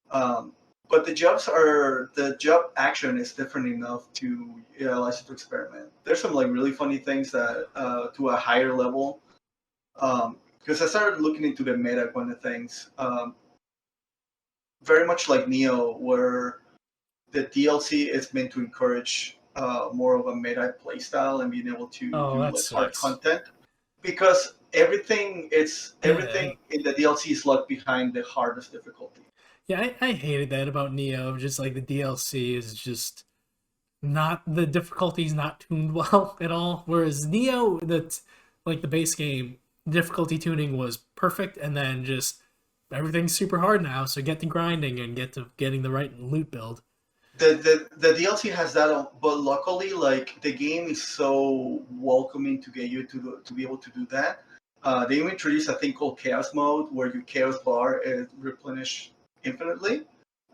But the job action is different enough to allow you to experiment. There's some like really funny things that to a higher level. Because I started looking into the meta kind of things. Very much like Neo, where the DLC is meant to encourage more of a meta playstyle and being able to do like hard content. Because everything in the DLC is locked behind the hardest difficulty. Yeah, I hated that about Neo. Just like the DLC is just not, the difficulty's not tuned well at all. Whereas Neo, that's like the base game, difficulty tuning was perfect, and then just everything's super hard now. So get to grinding and get to getting the right loot build. The DLC has that, but luckily, like the game is so welcoming to get you to be able to do that. They introduced a thing called Chaos Mode, where your Chaos bar is replenished infinitely,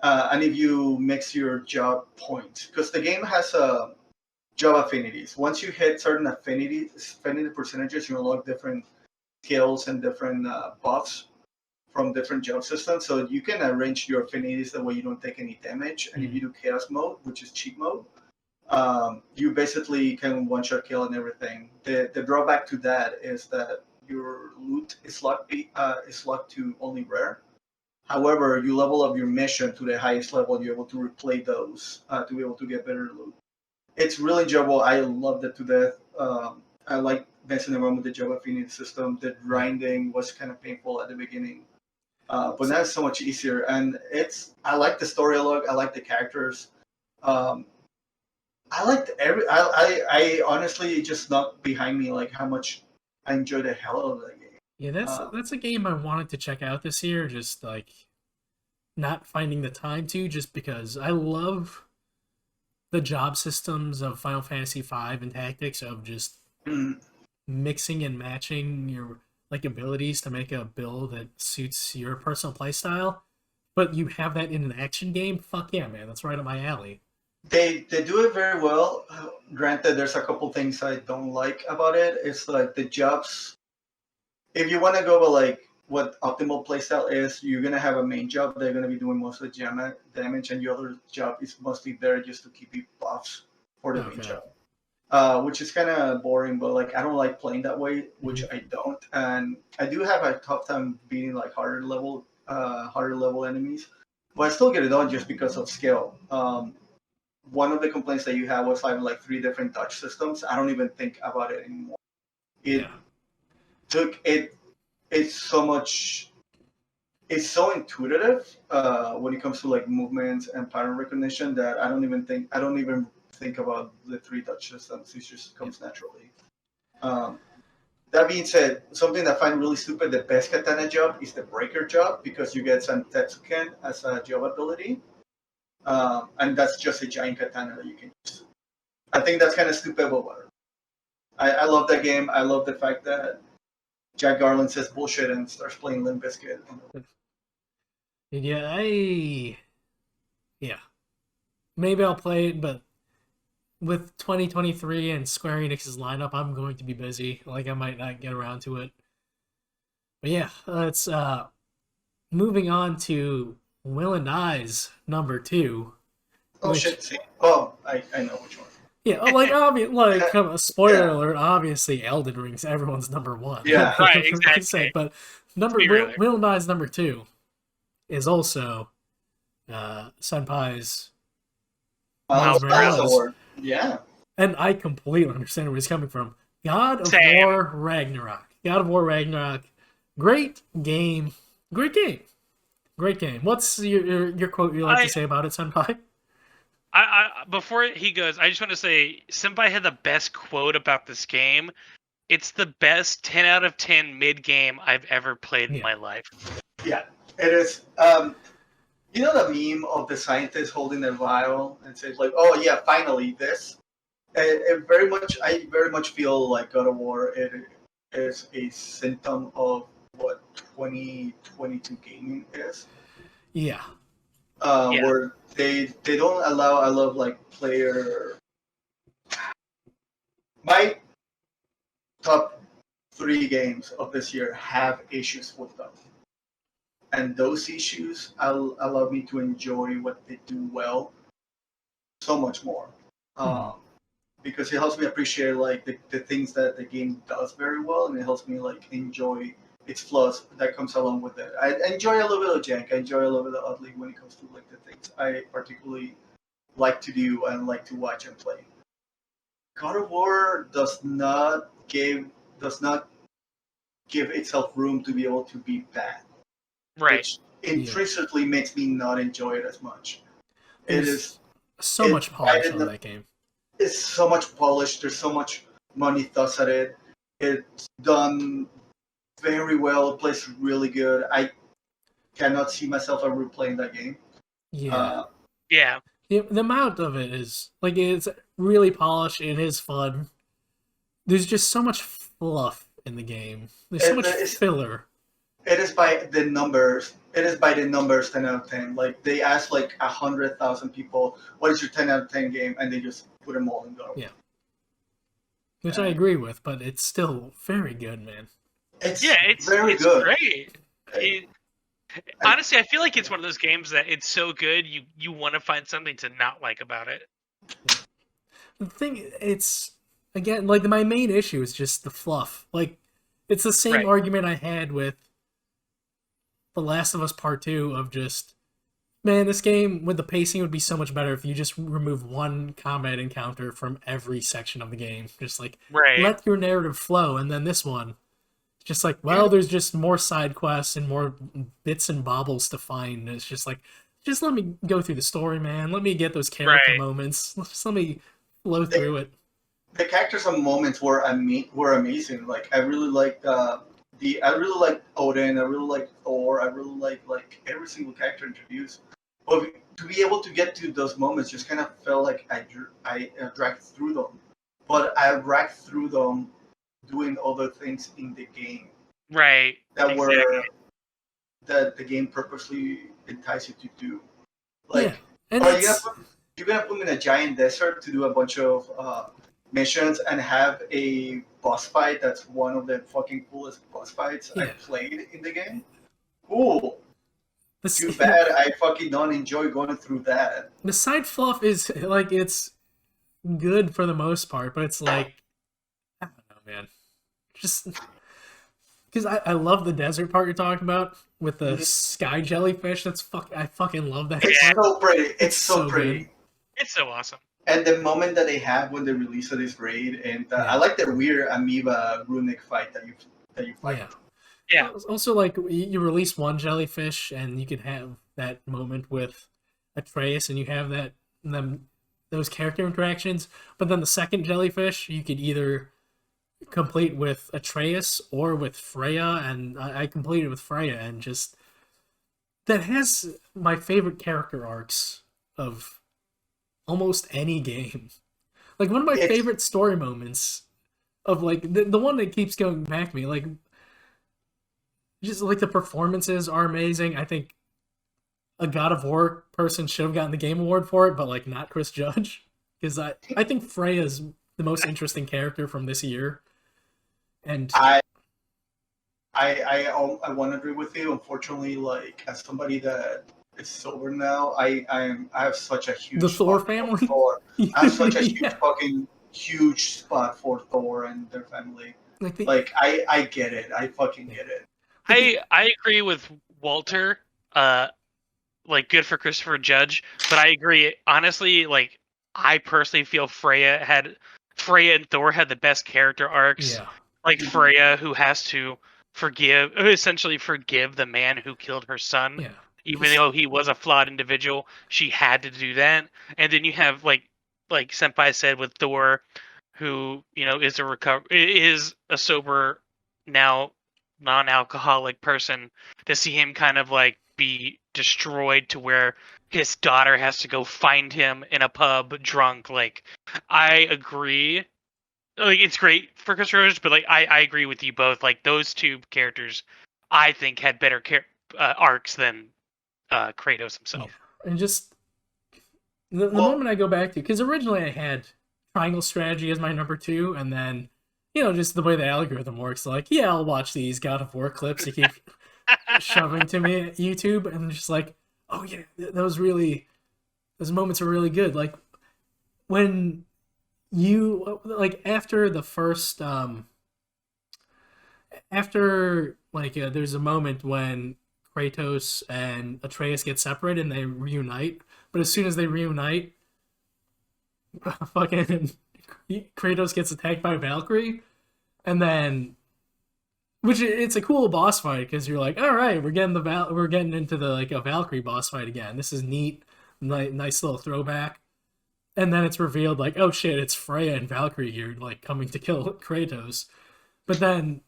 and if you mix your job points, because the game has job affinities. Once you hit certain affinity percentages, you unlock different skills and different buffs from different job systems. So you can arrange your affinities the way you don't take any damage. And if you do Chaos Mode, which is cheat mode, you basically can one-shot kill and everything. The drawback to that is that your loot is locked to only rare. However, you level up your mission to the highest level, you're able to replay those to be able to get better loot. It's really enjoyable. I loved it to death. I like messing around with the job affinity system. The grinding was kind of painful at the beginning, but now it's so much easier. And I like the story a lot. I like the characters. I liked I honestly just snuck behind me like how much I enjoyed the hell out of that game. Yeah, that's a game I wanted to check out this year, just like not finding the time to, just because I love the job systems of Final Fantasy V and Tactics, of just mixing and matching your like abilities to make a build that suits your personal playstyle. But you have that in an action game? Fuck yeah, man, that's right up my alley. They do it very well. Granted, there's a couple things I don't like about it. It's like the jobs. If you want to go with like what optimal playstyle is, you're gonna have a main job. They're gonna be doing most of the damage, and your other job is mostly there just to keep you buffs for the main Okay. job. Which is kind of boring, but like I don't like playing that way, which I don't, and I do have a tough time beating like harder level enemies, but I still get it done just because of skill. One of the complaints that you had was having like 3 different touch systems. I don't even think about it anymore. It took it. It's so much. It's so intuitive when it comes to like movements and pattern recognition that I don't even think about the 3 touch systems. It just comes naturally. That being said, something that I find really stupid, the best katana job is the breaker job because you get Santetsuken as a job ability. And that's just a giant katana that you can use. I think that's kind of stupid, but whatever. I love that game. I love the fact that Jack Garland says bullshit and starts playing Limp Bizkit. Yeah. Maybe I'll play it, but with 2023 and Square Enix's lineup, I'm going to be busy. Like, I might not get around to it. But yeah, let's moving on to Will and I's number 2. Oh shit! See? Oh, I know which one. Yeah, come a spoiler alert. Obviously, Elden Ring's everyone's number 1. Yeah, right, exactly. But Really. Will and I's number 2 is also Senpai's Miles Morales. Yeah. And I completely understand where he's coming from. God of Same. War Ragnarok. God of War Ragnarok. Great game. Great game. What's your quote you like to say about it, Senpai? I before he goes, I just want to say Senpai had the best quote about this game. It's the best 10 out of 10 mid game I've ever played in my life. Yeah, it is. You know the meme of the scientist holding a vial and says like, "Oh yeah, finally this." I very much feel like God of War it is a symptom of what 2022 gaming is. Yeah. Where they don't allow a lot of like player. My top 3 games of this year have issues with them. And those issues allow me to enjoy what they do well so much more. Because it helps me appreciate like the things that the game does very well, and it helps me like enjoy its flaws that comes along with it. I enjoy a little bit of jank. I enjoy a little bit of ugly when it comes to like the things I particularly like to do and like to watch and play. God of War does not give itself room to be able to be bad. Right. Which intrinsically makes me not enjoy it as much. There's so much polish on that game. It's so much polish. There's so much money thus at it. It's done very well. It plays really good. I cannot see myself ever playing that game. Yeah. The amount of it is like it's really polished. It is fun. There's just so much fluff in the game. There's so much filler. It is by the numbers. 10 out of 10. Like they asked like 100,000 people, "What is your 10 out of 10 game?" And they just put them all in God of War. Yeah. Which I agree with, but it's still very good, man. It's very good. Great. Honestly, I feel like it's one of those games that it's so good you want to find something to not like about it. The thing, it's again like my main issue is just the fluff. Like it's the same argument I had with The Last of Us Part 2 of just, man, this game with the pacing would be so much better if you just remove one combat encounter from every section of the game. Just like let your narrative flow, and then this one, just like, well, there's just more side quests and more bits and bobbles to find. It's just like, just let me go through the story, man. Let me get those character moments. Just let me flow through it. The characters and moments were amazing. Like I really liked I really like Odin. I really like Thor. I really like every single character introduced. But to be able to get to those moments just kind of felt like I dragged through them. But I dragged through them doing other things in the game. Right. That the game purposely enticed you to do. Like, and you're gonna put me in a giant desert to do a bunch of missions and have a boss fight that's one of the fucking coolest boss fights I played in the game. Cool. Too bad I fucking don't enjoy going through that. The side fluff is like it's good for the most part, but it's like I don't know, man. Just because I love the desert part you're talking about with the sky jellyfish. I fucking love that. It's part. so pretty. It's so pretty. Good. It's so awesome. And the moment that they have when they release this raid, and I like the weird amoeba runic fight that you fight. Yeah. Also, like you release one jellyfish, and you can have that moment with Atreus, and you have those character interactions. But then the second jellyfish, you could either complete with Atreus or with Freya, and I completed with Freya, and just that has my favorite character arcs of almost any game. Like one of my favorite story moments of like the one that keeps going back to me, like just like the performances are amazing. I think a God of War person should have gotten the Game Award for it, but like not Chris Judge, because I think Freya's the most interesting character from this year. And I want to agree with you. Unfortunately, like as somebody that is sober now, I have such a huge the Thor family. Thor. I have such a huge spot for Thor and their family. I get it. I fucking get it. I agree with Walter. Like good for Christopher Judge, but I agree. Honestly, like I personally feel Freya and Thor had the best character arcs. Yeah. Like Freya, who has to essentially forgive the man who killed her son. Yeah. Even though he was a flawed individual, she had to do that. And then you have like Senpai said with Thor, who is a sober now non-alcoholic person, to see him kind of like be destroyed to where his daughter has to go find him in a pub drunk. Like I agree. Like it's great for Chris Roach, but like I agree with you both. Like those two characters, I think had better arcs than Kratos himself. Yeah. And just the moment I go back to, because originally I had Triangle Strategy as my number 2, and then just the way the algorithm works, like I'll watch these God of War clips you keep shoving to me at YouTube, and I'm just like, oh yeah, those moments are really good. Like when you like after the first there's a moment when Kratos and Atreus get separated and they reunite, but as soon as they reunite, fucking Kratos gets attacked by Valkyrie, and then it's a cool boss fight because you're like, all right, we're getting into the like a Valkyrie boss fight again. This is neat, nice little throwback. And then it's revealed like, oh shit, it's Freya and Valkyrie here, like coming to kill Kratos. But then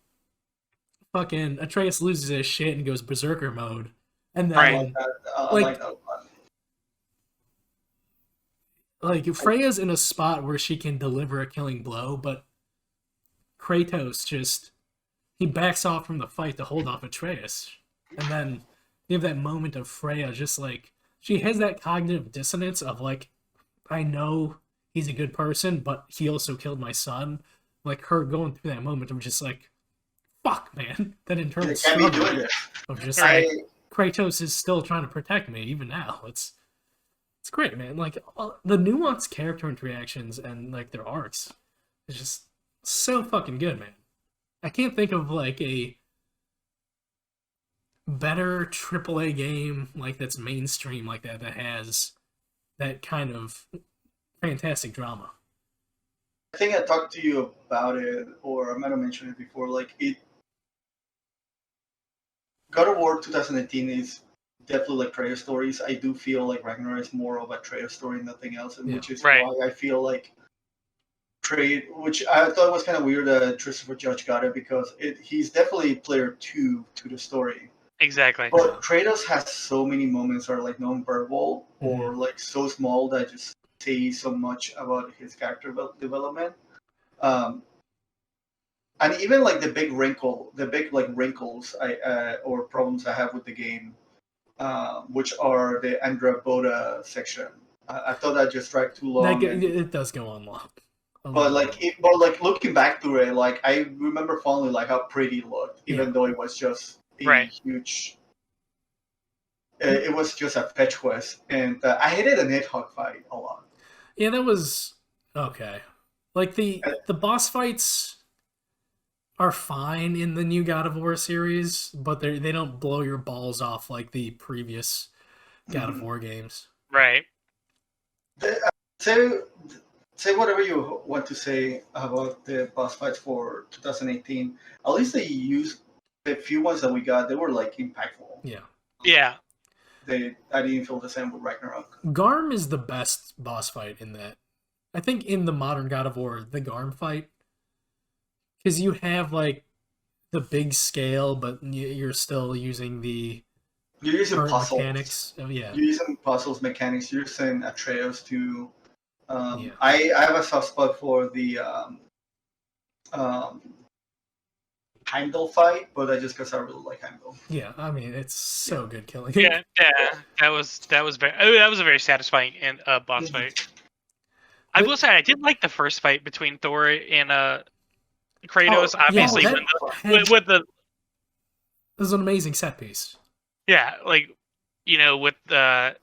fucking Atreus loses his shit and goes berserker mode. And then like Freya's in a spot where she can deliver a killing blow, but Kratos he backs off from the fight to hold off Atreus. And then you have that moment of Freya just like, she has that cognitive dissonance of like, I know he's a good person, but he also killed my son. Like her going through that moment of just like, fuck, man. That internal struggle of just like, Kratos is still trying to protect me even now. It's great, man. Like the nuanced character interactions and like their arcs is just so fucking good, man. I can't think of like a better AAA game like that's mainstream like that has that kind of fantastic drama. I think I talked to you about it, or I might have mentioned it before. Like God of War 2018 is definitely like Treyarch stories. I do feel like Ragnarok is more of a Treyarch story than nothing else, and which is why I feel like which I thought was kind of weird that Christopher Judge got it, because he's definitely player 2 to the story. Exactly. But Kratos has so many moments that are like non-verbal or like so small that just say so much about his character development. And even like the big wrinkles or problems I have with the game, which are the Andra Boda section. I thought that just dragged too long. It does go on long. But looking back through it, like I remember fondly like how pretty it looked, even though it was just a huge. It was just a fetch quest, and I hated the Nidhogg fight a lot. Yeah, that was okay. Like the boss fights are fine in the new God of War series, but they don't blow your balls off like the previous God of War games. Right. Say whatever you want to say about the boss fights for 2018. At least they used the few ones that we got. They were like impactful. Yeah. I didn't feel the same with Ragnarok. Garm is the best boss fight in that. I think in the modern God of War, the Garm fight, because you have like the big scale, but you're still using you're using puzzles mechanics. Oh, yeah, you're using puzzles mechanics. You're using Atreus to. I have a soft spot for the Heimdall fight, but that's just because I really like Heimdall. Yeah, I mean it's so good killing. Yeah, that was a very satisfying boss fight. I will say I did like the first fight between Thor and Kratos. Obviously, with the. This is an amazing set piece. Yeah, like with the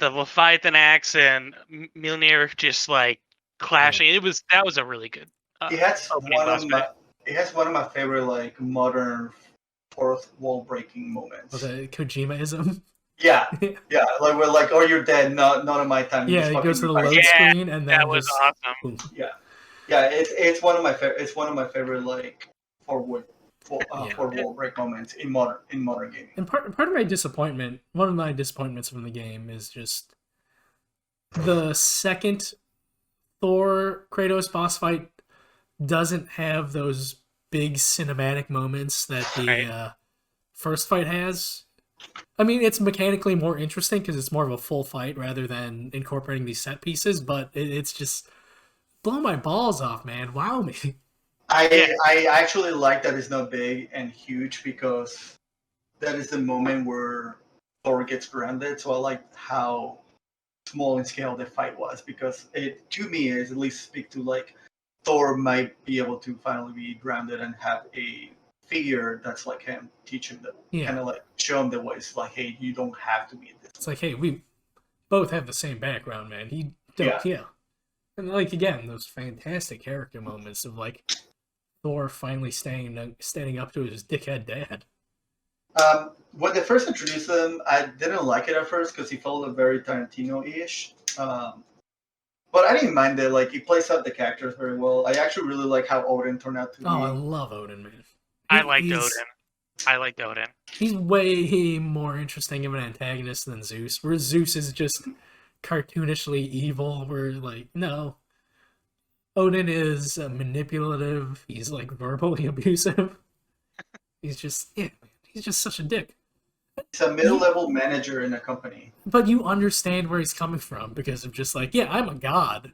Leviathan axe and Mjolnir just like clashing. That was a really good. It has one of my favorite like modern fourth wall breaking moments. The Kojima-ism. Yeah, like we're like, oh, you're dead. None of my time. Yeah, it goes to the load screen, and then that was awesome. Yeah, it's one of my favorite. It's one of my favorite like fourth wall break moments in modern gaming. And part of my disappointment, one of my disappointments from the game is just the second Thor Kratos boss fight doesn't have those big cinematic moments that the first fight has. I mean, it's mechanically more interesting because it's more of a full fight rather than incorporating these set pieces, but it's just blow my balls off, man. Wow me. I actually like that it's not big and huge because that is the moment where Thor gets grounded. So I like how small in scale the fight was because it, to me, is at least speak to like Thor might be able to finally be grounded and have a figure that's like him, teach him kind of like show him the way. It's like, hey, you don't have to be this. It's like, hey, we both have the same background, man. He don't, and like again, those fantastic character moments of like Thor finally standing up to his dickhead dad. When they first introduced him, I didn't like it at first because he felt very Tarantino-ish. But I didn't mind it. Like he plays out the characters very well. I actually really like how Odin turned out to be. Oh, I love Odin, man. I liked Odin. He's way more interesting of an antagonist than Zeus. Where Zeus is just cartoonishly evil. Where like no, Odin is manipulative. He's like verbally abusive. He's just he's just such a dick. He's a middle-level manager in a company. But you understand where he's coming from because of just like, yeah, I'm a god.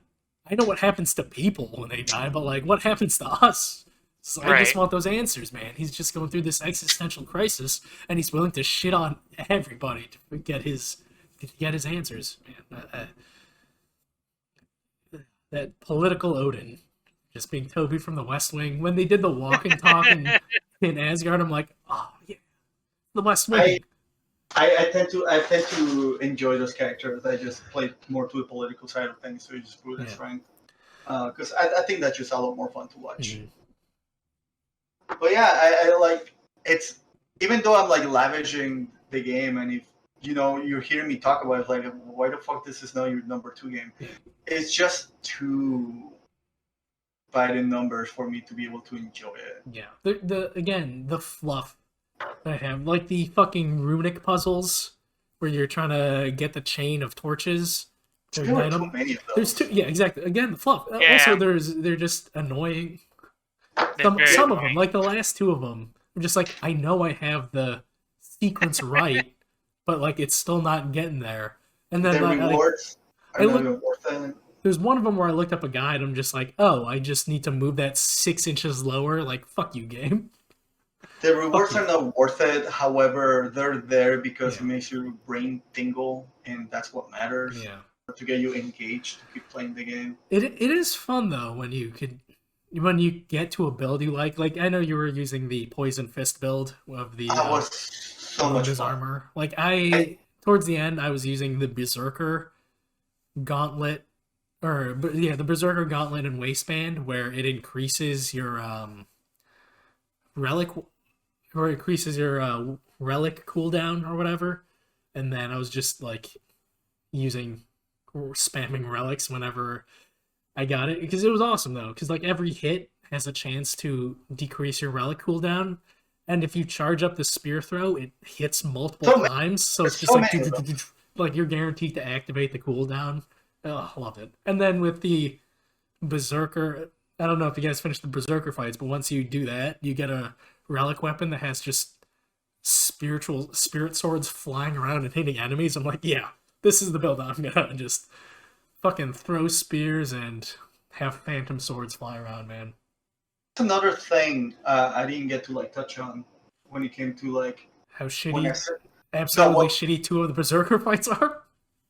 I know what happens to people when they die, but like, what happens to us? So I just want those answers, man. He's just going through this existential crisis, and he's willing to shit on everybody to get his answers, man. That political Odin, just being Toby from the West Wing. When they did the walk and talk in Asgard, I'm like, oh yeah, the West Wing. I tend to enjoy those characters. I just play more to the political side of things, so you just prove their strength. Because I think that's just a lot more fun to watch. Mm-hmm. But yeah, I like it's even though I'm like lavishing the game, and if you're hearing me talk about it, like why the fuck this is not your number 2 game? It's just too bad in numbers for me to be able to enjoy it. Yeah, the fluff that I have, like the fucking runic puzzles where you're trying to get the chain of torches. There's too many of those. There's two, yeah, exactly. Again, the fluff. Also, they're just annoying. Some of them, like the last 2 of them, I'm just like, I know I have the sequence right, but like it's still not getting there. And then the rewards are not even worth it. There's one of them where I looked up a guide. I'm just like, oh, I just need to move that 6 inches lower. Like, fuck you, game. The rewards you. are not worth it. However, they're there because Yeah. it makes your brain tingle, and that's what matters Yeah. to get you engaged to keep playing the game. It is fun though when you get to a build you like. Like I know you were using the Poison Fist build of the That was so much Melinda's fun. armor. Like I towards the end I was using the Berserker Gauntlet the Berserker Gauntlet and Waistband where it increases your relic or increases your relic cooldown or whatever. And then I was just like using spamming relics whenever I got it because it was awesome though. Because like every hit has a chance to decrease your relic cooldown, and if you charge up the spear throw, it hits multiple times. So it's just so like many of them. like you're guaranteed to activate the cooldown. Oh, I love it. And then with the Berserker, I don't know if you guys finished the Berserker fights, but once you do that, you get a relic weapon that has just spirit swords flying around and hitting enemies. I'm like, yeah, this is the build I'm gonna just fucking throw spears and have phantom swords fly around, man. That's another thing I didn't get to like touch on when it came to like How when I shitty, said, absolutely shitty two of the Berserker fights are.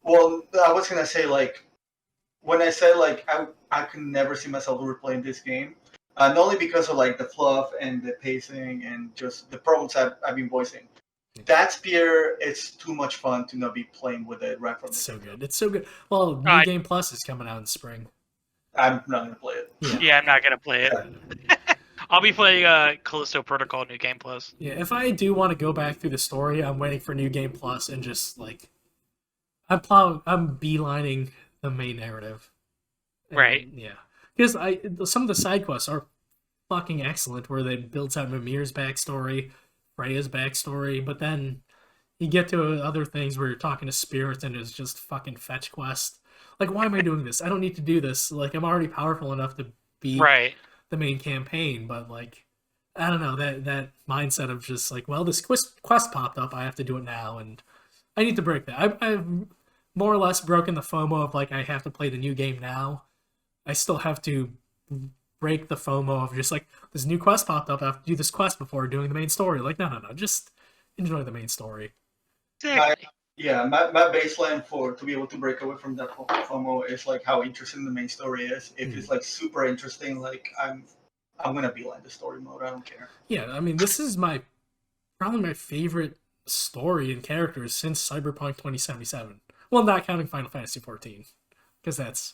well, I was gonna say like when I said like I could never see myself replaying this game, not only because of like the fluff and the pacing and just the problems I've been voicing. That spear, it's too much fun to not be playing with it right from It's the so beginning. good. It's so good. Well, New Game Plus is coming out in spring. I'm not gonna play it. Yeah, I'm not gonna play it. I'll be playing Callisto Protocol New Game Plus. Yeah, if I do want to go back through the story, I'm waiting for New Game Plus and just like I'm beelining the main narrative. And, Right. Yeah, because some of the side quests are fucking excellent, where they builds out Mimir's backstory, Freya's backstory, but then you get to other things where you're talking to spirits and it's just fucking fetch quest. Like, why am I doing this? I don't need to do this. Like, I'm already powerful enough to beat Right. the main campaign, but like, I don't know, that mindset of just like, well, this quest popped up, I have to do it now, and I need to break that. I've more or less broken the FOMO of like I have to play the new game now. I still have to break the FOMO of just like this new quest popped up. I have to do this quest before doing the main story. Like, no, just enjoy the main story. Exactly. My baseline for to be able to break away from that FOMO is like how interesting the main story is. If it's like super interesting, like I'm gonna be like the story mode. I don't care. Yeah, I mean, this is probably my favorite story and characters since Cyberpunk 2077. Well, not counting Final Fantasy 14, because that's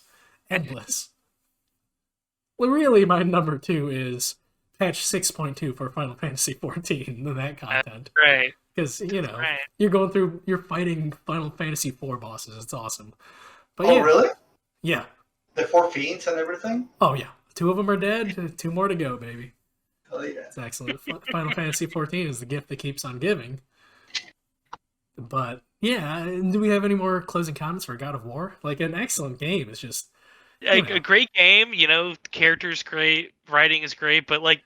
endless. Well, really, my number 2 is patch 6.2 for Final Fantasy 14 and that content. Right. Because, Right. you're fighting Final Fantasy 4 bosses. It's awesome. But Oh, really? Yeah. The 4 fiends and everything? Oh, yeah. 2 of them are dead. 2 more to go, baby. Oh, yeah. It's excellent. Final Fantasy 14 is the gift that keeps on giving. But, yeah, do we have any more closing comments for God of War? Like, an excellent game. It's just... A great game, characters great, writing is great, but like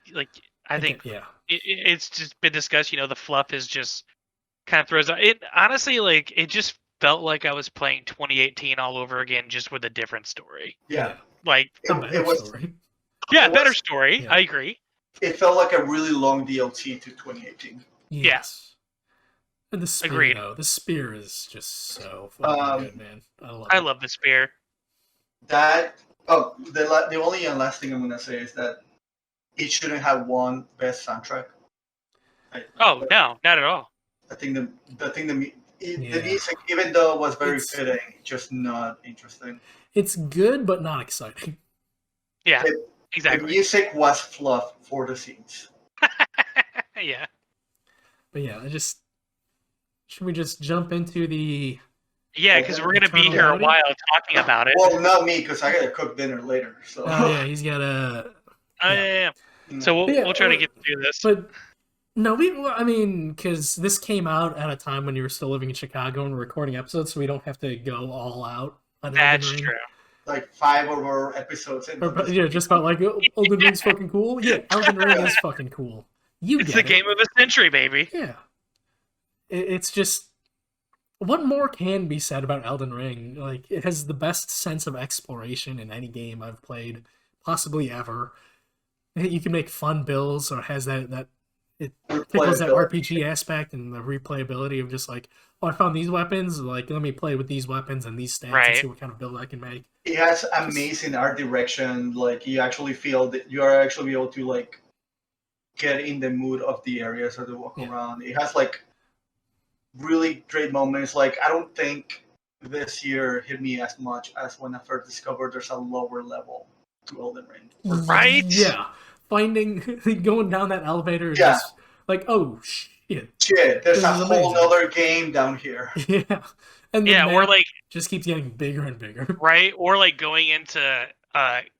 I think it's just been discussed. The fluff is just kind of throws out. It honestly, like, it just felt like I was playing 2018 all over again, just with a different story. Yeah. Like It was. Story. Yeah, It better was- story. Yeah. I agree. It felt like a really long DLC to 2018. Yes. And the spear, Agreed. though. The spear is just so fucking good, man. I love the spear. The only last thing I'm gonna say is that it shouldn't have won best soundtrack. Oh no, not at all. I think the music, even though it was very fitting, just not interesting. It's good, but not exciting. Yeah, The exactly. music was fluff for the scenes. Yeah. But yeah, should we just jump into the... Yeah, because we're gonna be here a while talking about it. Well, not me, because I gotta cook dinner later. So. Oh yeah, he's got a... Yeah. So we'll try to get through this. But no, because this came out at a time when you were still living in Chicago and recording episodes, so we don't have to go all out. That's true. Like 5 or more episodes. Just about like Elden Ring's fucking cool. Yeah, Elden Ring is fucking cool. It's the game of the century, baby. Yeah. It's just... What more can be said about Elden Ring? Like, it has the best sense of exploration in any game I've played, possibly ever. You can make fun builds, or has that it tickles that Replayability. RPG aspect and the replayability of just like, oh, I found these weapons, like let me play with these weapons and these stats and Right. see what kind of build I can make. It has amazing art direction. Like you actually feel that you are actually able to like get in the mood of the areas as you walk around. It has like really great moments. Like I don't think this year hit me as much as when I first discovered there's a lower level to Elden Ring. Right? Yeah. Finding going down that elevator and Yeah. just like, oh shit. Shit, there's This a is whole amazing. other game down here. Yeah. And the Yeah, or map like just keeps getting bigger and bigger. right, or like going into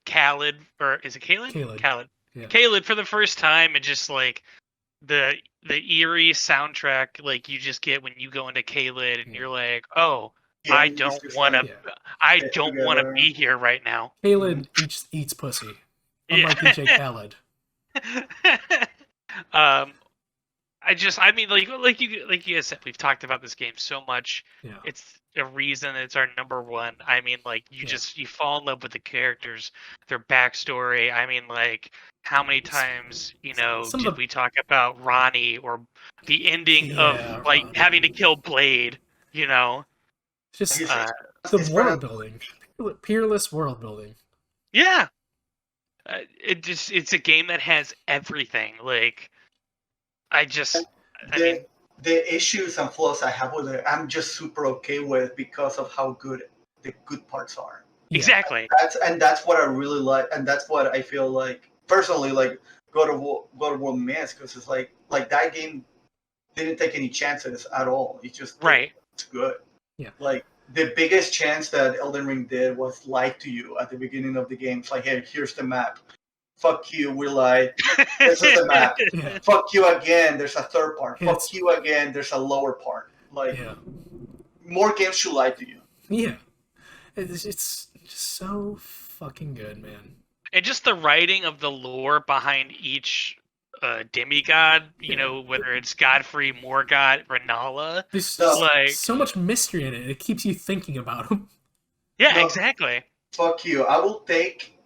Khaled, or is it Khaled? Khaled. Yeah. Khaled for the first time, and just like the eerie soundtrack like you just get when you go into Khaled, and you're like, oh, Yeah, I it's don't just want to, like, I get don't want to together. be here right now. Khaled eats pussy. Unlike DJ Khaled. I mean, like you guys said, we've talked about this game so much. Yeah. It's a reason it's our number one. I mean, like you fall in love with the characters, their backstory. I mean, like how many times did we talk about Ronnie or the ending of like Ronnie. having to kill Blade? Just It's the world building, peerless world building. Yeah. It's a game that has everything. Like, the issues and flaws I have with it, I'm just super okay with because of how good the good parts are. Exactly. That's what I really like, and that's what I feel like personally, like God of War Mask, because it's like that game didn't take any chances at all. It's just it's good. Yeah. Like the biggest chance that Elden Ring did was lie to you at the beginning of the game. It's like, hey, here's the map. Fuck you, we lied. This is the map. Yeah. Fuck you again, there's a third part. Yes. Fuck you again, there's a lower part. Like, more games should lie to you. Yeah. It's just so fucking good, man. And just the writing of the lore behind each demigod, whether it's Godfrey, Morgott, Renala. There's so much mystery in it. It keeps you thinking about them. Yeah, exactly. Fuck you. I will take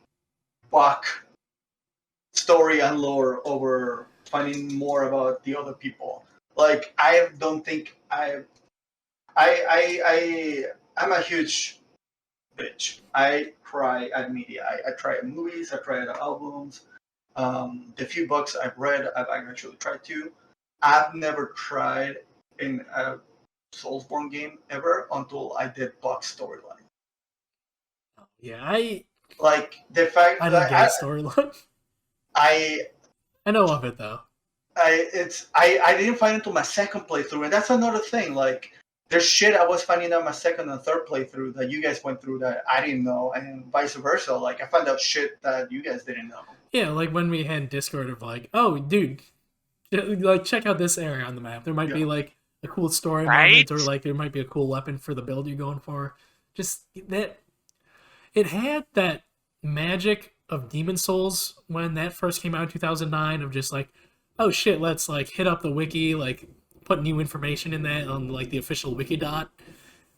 Bach story and lore over finding more about the other people. Like, I don't think I'm a huge bitch. I cry at media. I cry at movies. I cry at albums. The few books I've read, I've actually tried to. I've never cried in a Soulsborne game ever until I did Buck's storyline. Yeah, I the fact I that didn't get a storyline. I know of it though. I didn't find it until my second playthrough, and that's another thing. Like, there's shit I was finding out my second and third playthrough that you guys went through that I didn't know, and vice versa. Like, I found out shit that you guys didn't know. Yeah, like when we had Discord of like, oh, dude, like check out this area on the map. There might be like a cool story moment, or like there might be a cool weapon for the build you're going for. Just that, it had that magic of Demon Souls when that first came out in 2009 of just like, oh shit, let's like hit up the wiki, like put new information in that on like the official Wikidot,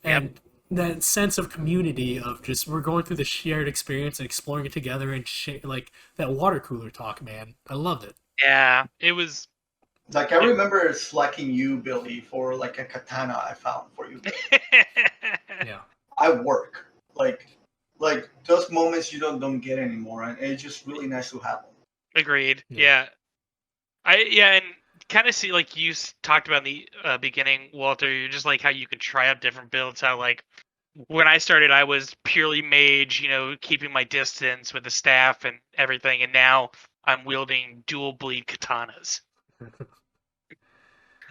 and that sense of community of just we're going through the shared experience and exploring it together and like that water cooler talk, man. I loved it. Yeah, it was. Like, I remember slacking you, Billy, for like a katana I found for you. Yeah. I work like those moments you don't get anymore, and it's just really nice to have them. Agreed. Yeah. And kind of see, like you talked about in the beginning, Walter. You're just like how you can try out different builds. How like when I started, I was purely mage, keeping my distance with the staff and everything, and now I'm wielding dual bleed katanas.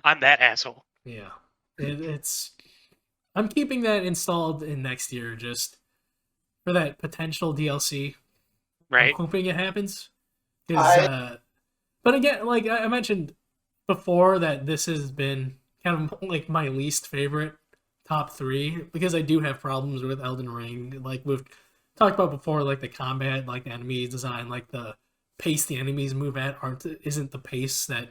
I'm that asshole. Yeah, it's. I'm keeping that installed in next year just for that potential DLC. Right. I'm hoping it happens. But again, like I mentioned before, that this has been kind of like my least favorite top 3 because I do have problems with Elden Ring. Like we've talked about before, like the combat, like the enemy design, like the pace the enemies move at isn't the pace that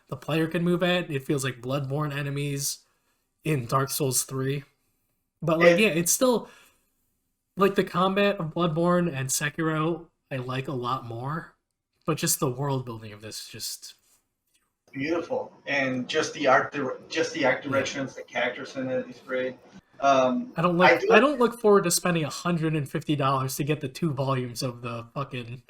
the player can move at. It feels like Bloodborne enemies in Dark Souls 3. But like it's still like the combat of Bloodborne and Sekiro I like a lot more. But just the world building of this, just beautiful, and just the art directions, the characters in it is great. I don't look forward to spending $150 to get the 2 volumes of the fucking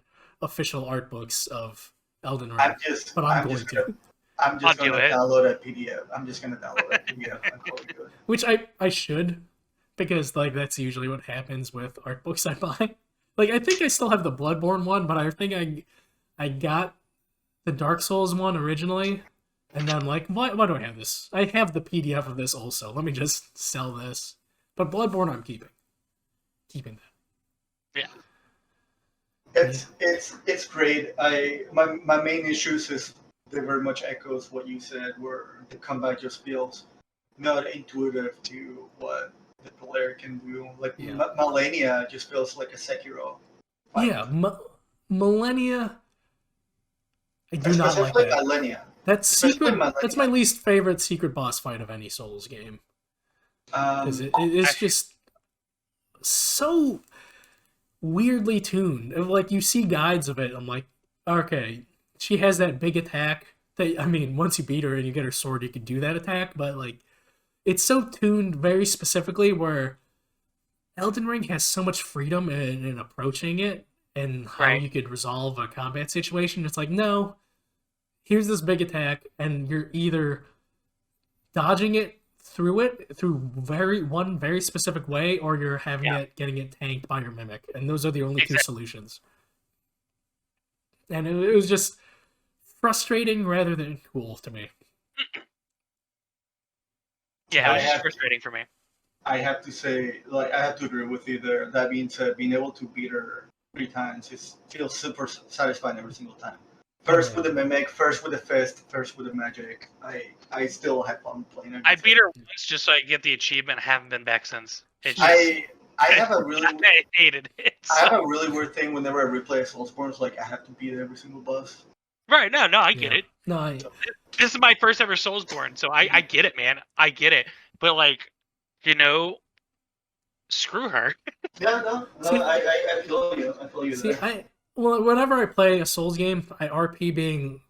official art books of Elden Ring. But I'm going to. I'm just gonna download a PDF. I'm just gonna download a PDF and call it good. Which I should, because like that's usually what happens with art books I buy. Like I think I still have the Bloodborne one, but I think I got the Dark Souls one originally, and then like why do I have this? I have the PDF of this also. Let me just sell this. But Bloodborne I'm keeping that. Yeah. It's great. My main issues is they very much echoes what you said, where the combat just feels not intuitive to what the player can do. Like Malenia just feels like a Sekiro fight. Yeah, Malenia. I do not like that. Malenia. That's my least favorite secret boss fight of any Souls game. Because it's just so weirdly tuned. Like you see guides of it, I'm like, okay, she has that big attack. I mean, once you beat her and you get her sword, you can do that attack. But like, it's so tuned very specifically where Elden Ring has so much freedom in approaching it and how you could resolve a combat situation. It's like, no, here's this big attack, and you're either dodging it through one very specific way, or you're getting it tanked by your mimic, and those are the only two solutions. And it was just frustrating rather than cool to me. Yeah, it was just frustrating for me. I have to say, like, I have to agree with you there. That being said, being able to beat her 3 times feels super satisfying every single time. First with the mimic, first with the fist, first with the magic. I still have fun playing it. I beat her once just so I get the achievement. Haven't been back since. I have a really I hated it. So. I have a really weird thing whenever I replay Soulsborne. It's like I have to beat every single boss. Right? No, I get it. No, this is my first ever Soulsborne, so I get it, man. I get it. But like, screw her. Yeah, See, I feel you. I feel you there. Whenever I play a Souls game, I RP being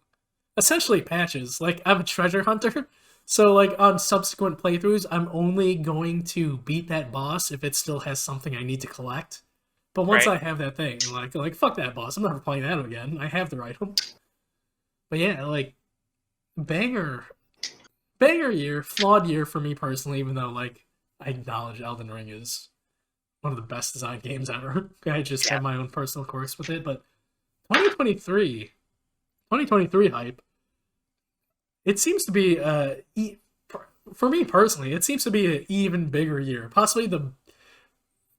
essentially patches. Like, I'm a treasure hunter, so like on subsequent playthroughs, I'm only going to beat that boss if it still has something I need to collect. But once I have that thing, like fuck that boss, I'm never playing that again. I have the item. But yeah, like banger year, flawed year for me personally. Even though like I acknowledge Elden Ring is one of the best designed games ever. I just have my own personal quirks with it, but 2023 hype. It seems to be for me personally, it seems to be an even bigger year, possibly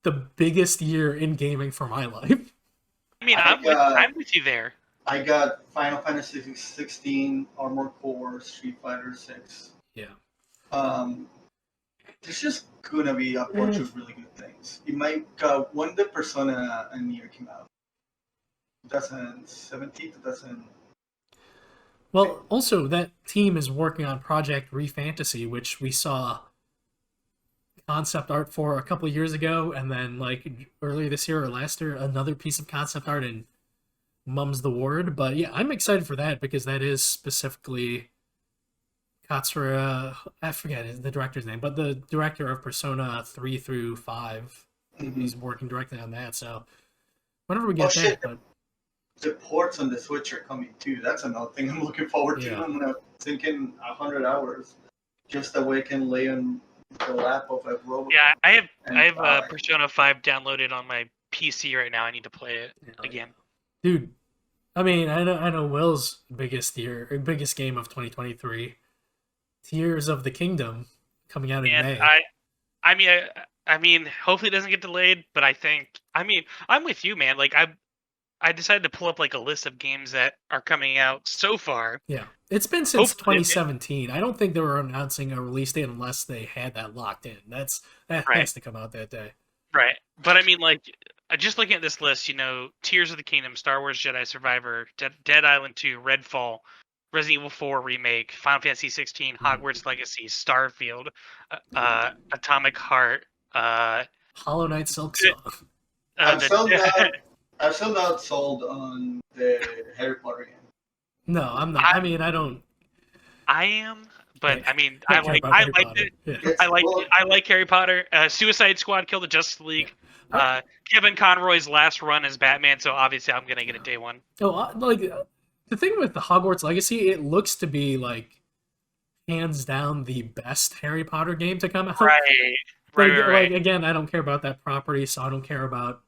the biggest year in gaming for my life. I mean, I'm with you there. I got Final Fantasy 16, Armored Core, Street Fighter 6. Yeah. There's just gonna be a bunch of really good things. You might when the Persona and Nier came out, 2017, 2000. Well, also that team is working on Project Refantasy, which we saw concept art for a couple of years ago, and then like earlier this year or last year, another piece of concept art in Mum's the Word. But yeah, I'm excited for that because that is specifically Katsura, I forget the director's name, but the director of Persona 3 through 5. He's working directly on that, so whenever we get that. The ports on the Switch are coming too. That's another thing I'm looking forward to. I'm thinking 100 hours just that way I can lay on the lap of a robot. Yeah, I have Persona 5 downloaded on my PC right now. I need to play it again. Dude, I mean, I know Will's biggest game of 2023. Tears of the Kingdom coming out in May. I mean, hopefully it doesn't get delayed, but I'm with you, man. Like I decided to pull up like a list of games that are coming out so far. Yeah, it's been since 2017. I don't think they were announcing a release date unless they had that locked in. That has to come out that day. Right, but I mean, like, just looking at this list, Tears of the Kingdom, Star Wars Jedi Survivor, Dead Island 2, Redfall, Resident Evil 4 Remake, Final Fantasy 16, Hogwarts Legacy, Starfield, Atomic Heart, Hollow Knight Silk Song. I'm still not sold on the Harry Potter game. No, I'm not. I mean, I don't. I am, but Yeah. I mean, I I care like about I Harry liked Potter. it. Yeah. Yes, I like well, I like Harry Potter. Suicide Squad killed the Justice League. Yeah. Kevin Conroy's last run as Batman, so obviously I'm gonna get it day one. Oh, the thing with the Hogwarts Legacy, it looks to be like hands down the best Harry Potter game to come out. Right, But right. like again, I don't care about that property, so I don't care about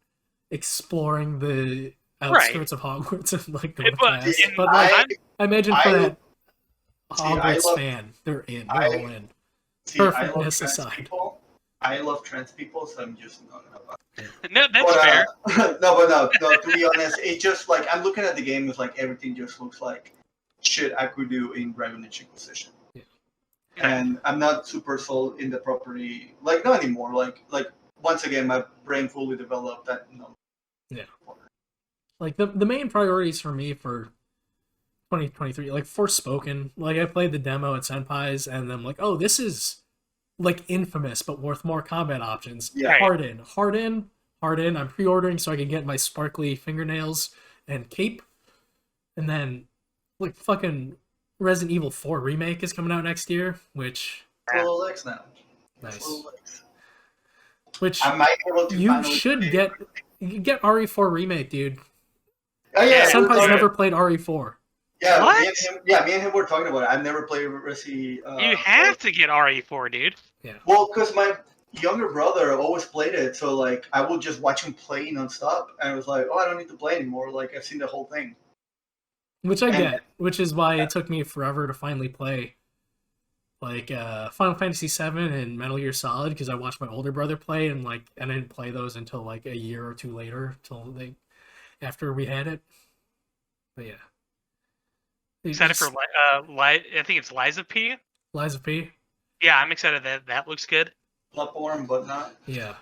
exploring the Right. outskirts of Hogwarts and like But- going fast. and But like, I'm- I imagine for I- that See, I Hogwarts love- fan, they're all in. See, I love Perfectness trans aside. people. I love trans people, so I'm just not about it. No, that's fair. No. To be honest, it just like I'm looking at the game. It's like everything just looks like shit I could do in Dragon Age Inquisition. Yeah. And I'm not super sold in the property. Like not anymore. Like once again, my brain fully developed that. No. Yeah. Like the main priorities for me for 2023, like Forspoken, like I played the demo at Senpai's and I'm like, oh, this is like Infamous but with more combat options. Yeah. Right. Harden. I'm pre-ordering so I can get my sparkly fingernails and cape. And then like fucking Resident Evil 4 remake is coming out next year, which Little X now. nice. Little X. Which I might be able to you finally should play- get. You can get RE4 remake, dude. Oh yeah, we were Senpai's talking- never played RE4. Yeah, What? me and him were talking about it. I've never played Resi. You have to get RE4, dude. Well, because my younger brother always played it, so like I would just watch him play nonstop, and I was like, oh, I don't need to play anymore. Like I've seen the whole thing. Which I And- get, which is why it took me forever to finally play like Final Fantasy VII and Metal Gear Solid, because I watched my older brother play, and like I didn't play those until like a year or two later, after we had it. But yeah. Excited for I think it's Liza P. Liza P. Yeah, I'm excited that looks good. Bloodborne, but not. Yeah.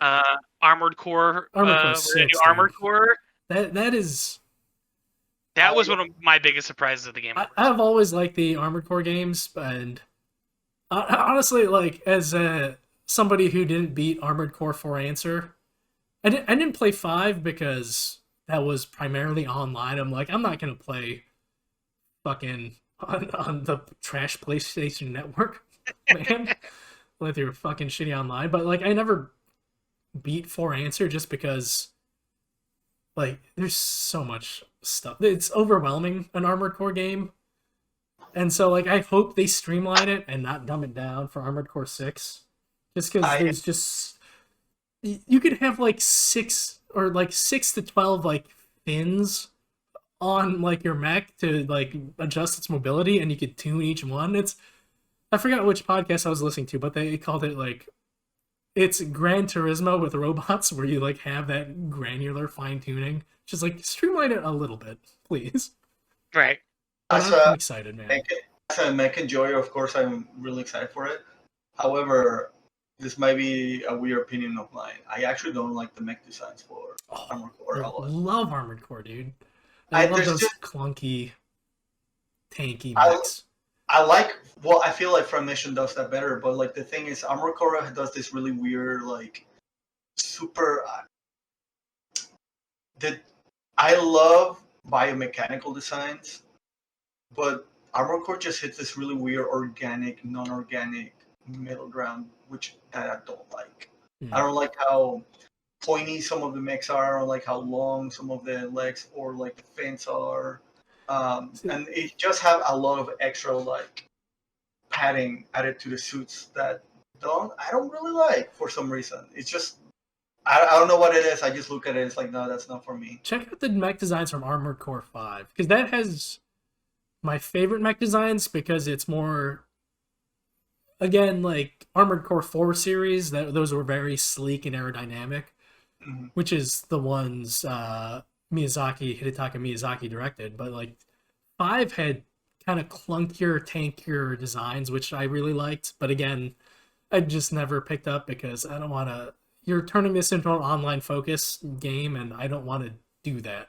Armored Core. Armored Core we're gonna 6, do dude. Armored Core. That is. That was one of my biggest surprises of the game. I've always liked the Armored Core games, and honestly, like as somebody who didn't beat Armored Core 4 Answer, I didn't play 5 because that was primarily online. I'm like, I'm not gonna play fucking on the trash PlayStation Network, man, with your fucking shitty online. But like, I never beat 4 Answer just because, like, there's so much stuff. It's overwhelming, an Armored Core game. And so, like, I hope they streamline it and not dumb it down for Armored Core 6. Just because there's just... You could have, like, 6 to 12, like, fins on, like, your mech to, like, adjust its mobility, and you could tune each one. I forgot which podcast I was listening to, but they called it, like... It's Gran Turismo with robots, where you, like, have that granular fine-tuning. Just, like, streamline it a little bit, please. Right. But I'm excited, man. As a mech enjoyer, of course, I'm really excited for it. However, this might be a weird opinion of mine. I actually don't like the mech designs for Armored Core I a lot. love Armored Core, dude. I love there's those just- clunky, tanky I- mechs. I feel like Front Mission does that better, but like the thing is, Armored Core does this really weird, like, super. I love biomechanical designs, but Armored Core just hits this really weird organic, non-organic middle ground, which I don't like. I don't like how pointy some of the mechs are, or like how long some of the legs or like the fins are. And it just have a lot of extra like padding added to the suits that I don't really like for some reason. It's just I don't know what it is. I just look at it. It's like, no, that's not for me. Check out the mech designs from Armored Core 5, because that has my favorite mech designs, because it's more, again, like Armored Core 4 series, those were very sleek and aerodynamic, which is the ones Hidetaka Miyazaki directed. But like 5 had kind of clunkier, tankier designs, which I really liked. But again, I just never picked up because I don't want to. You're turning this into an online focus game, and I don't want to do that.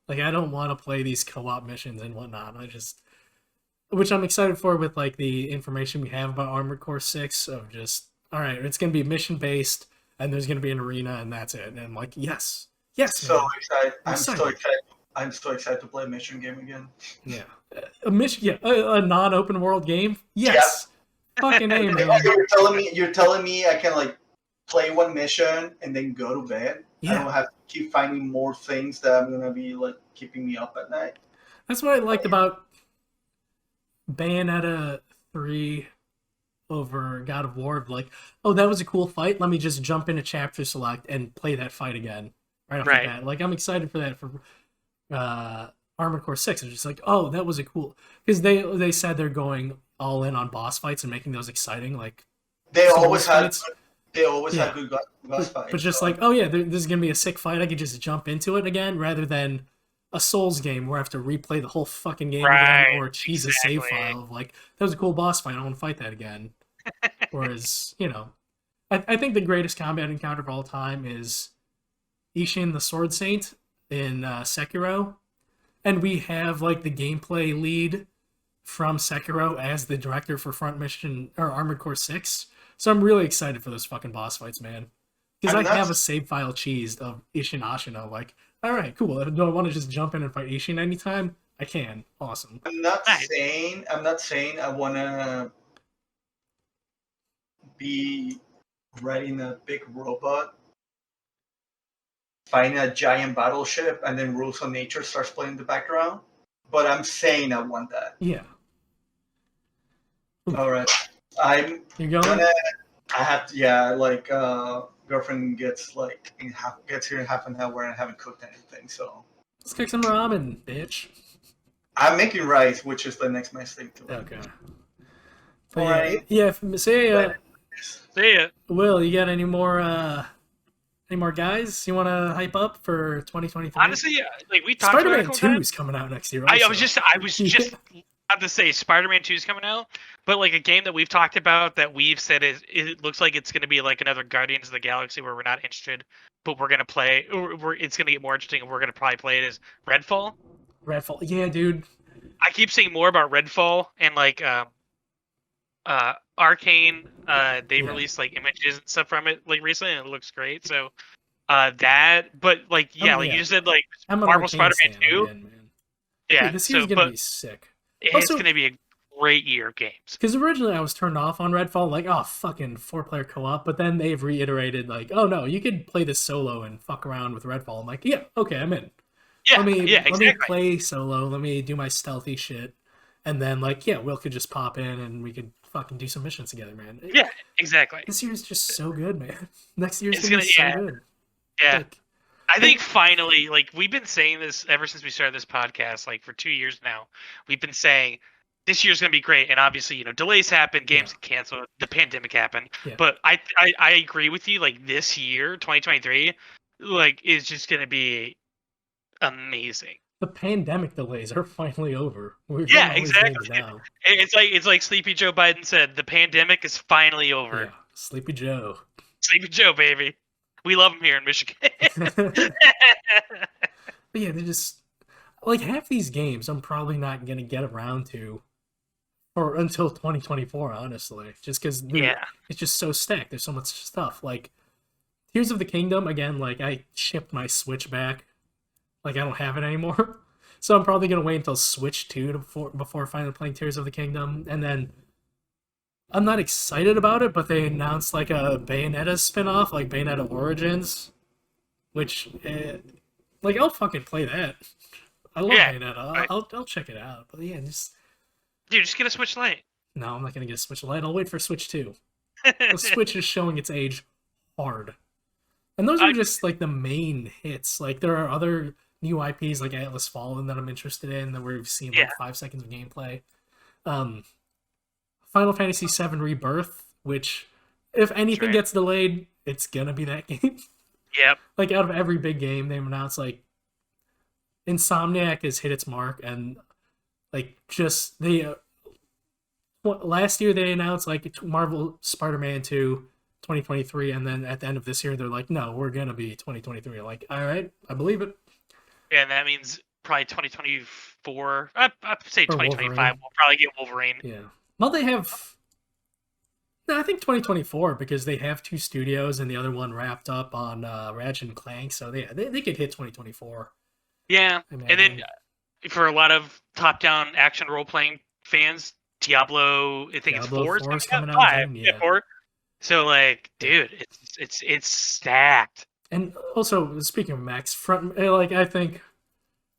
Like, I don't want to play these co-op missions and whatnot. Which I'm excited for with like the information we have about Armored Core 6 of just, all right, it's going to be mission based, and there's going to be an arena, and that's it. And I'm like, yes, So man. excited! I'm so excited I'm so excited to play a mission game again. Yeah, a mission. Yeah, a non-open world game. Yes, fucking A, man. You're telling me I can like play one mission and then go to bed. I Yeah, don't have to keep finding more things that I'm gonna be like keeping me up at night. that's what I liked about Bayonetta 3 over God of War. Like, oh, that was a cool fight. Let me just jump into chapter select and play that fight again right off the bat. Like, I'm excited for that for Armored Core 6. It's just like, oh, that was a cool, because they said they're going all in on boss fights and making those exciting. Like, They Souls always had fights. had good boss fights. But just like, oh yeah, this is gonna be a sick fight. I could just jump into it again rather than a Souls game where I have to replay the whole fucking game again or cheese a save file of like, that was a cool boss fight. I want to fight that again. Whereas, you know, I think the greatest combat encounter of all time is Ishin the Sword Saint in Sekiro, and we have like the gameplay lead from Sekiro as the director for Front Mission or Armored Core 6. So I'm really excited for those fucking boss fights, man. Because I have a save file cheesed of Ishin Ashino. Like, all right, cool. Do I want to just jump in and fight Ishin anytime? I can. Awesome. I'm not saying I want to be riding a big robot, fighting a giant battleship, and then Rules of Nature starts playing in the background. But I'm saying I want that. Yeah. All right. You going? I have to. Yeah, like girlfriend gets here in half an hour, and I haven't cooked anything, so Let's cook some ramen, bitch. I'm making rice, which is the next best thing to. Okay. All right. Yeah. Say, See ya. Will, you got any more guys you want to hype up for 2023? Honestly, like we talked Spider-Man about 2 is coming out next year. I Also. was just about to say Spider-Man 2 is coming out, but like a game that we've talked about that we've said it looks like it's going to be like another Guardians of the Galaxy where we're not interested, but we're going to play, or it's going to get more interesting and we're going to probably play it, is Redfall. Redfall, yeah, dude. I keep seeing more about Redfall and like Arcane. They released like images and stuff from it like recently, and it looks great. So that, but like like you just said, like Marvel Spider-Man 2. Again, man. Yeah, dude, this year's gonna be sick. It's gonna be a great year of games. Because originally I was turned off on Redfall, like, oh, fucking 4-player co-op, but then they've reiterated, like, oh no, you could play this solo and fuck around with Redfall. I'm like, yeah, okay, I'm in. Yeah, let me exactly. play solo, let me do my stealthy shit, and then, like, yeah, Will could just pop in and we could fucking do some missions together, man. Yeah, exactly. This year's just so good, man. Next year's gonna be so good. Yeah. Like, I think finally, like, we've been saying this ever since we started this podcast, like, for 2 years now. We've been saying this year's going to be great. And obviously, you know, delays happen, games get canceled, the pandemic happened. Yeah. But I agree with you. Like, this year, 2023, like, is just going to be amazing. The pandemic delays are finally over. Exactly. It's like Sleepy Joe Biden said, the pandemic is finally over. Yeah, Sleepy Joe. Sleepy Joe, baby. We love him here in Michigan. But yeah, they're just like half these games I'm probably not gonna get around to or until 2024, honestly. Just because it's just so stacked. There's so much stuff. Like Tears of the Kingdom, again, like I shipped my Switch back. Like I don't have it anymore. So I'm probably gonna wait until Switch 2 before finally playing Tears of the Kingdom. And then I'm not excited about it, but they announced like a Bayonetta spin-off, like Bayonetta Origins, which, like, I'll fucking play that. I love Bayonetta. I'll check it out. But yeah, just get a Switch Lite. No, I'm not gonna get a Switch Lite. I'll wait for Switch 2. The Switch is showing its age hard, and those are just like the main hits. Like there are other new IPs like Atlas Fallen that I'm interested in that we've seen like 5 seconds of gameplay. Final Fantasy VII Rebirth, which, if anything gets delayed, it's gonna be that game. Yep. Like, out of every big game, they've announced, like, Insomniac has hit its mark, and, like, just, last year they announced, like, Marvel Spider-Man 2 2023, and then at the end of this year, they're like, no, we're gonna be 2023. Like, all right, I believe it. Yeah, and that means probably 2024. I'd say 2025, we'll probably get Wolverine. Yeah. Well, they have... No, I think 2024, because they have 2 studios and the other one wrapped up on Ratchet and Clank, so they could hit 2024. Yeah, I and then imagine. for a lot of top-down action role-playing fans, Diablo, I think it's Diablo 4 is 4 is coming coming out. out in 5, June, yeah, yeah. 4. So like, Yeah. dude, it's stacked. And also, speaking of mechs, I think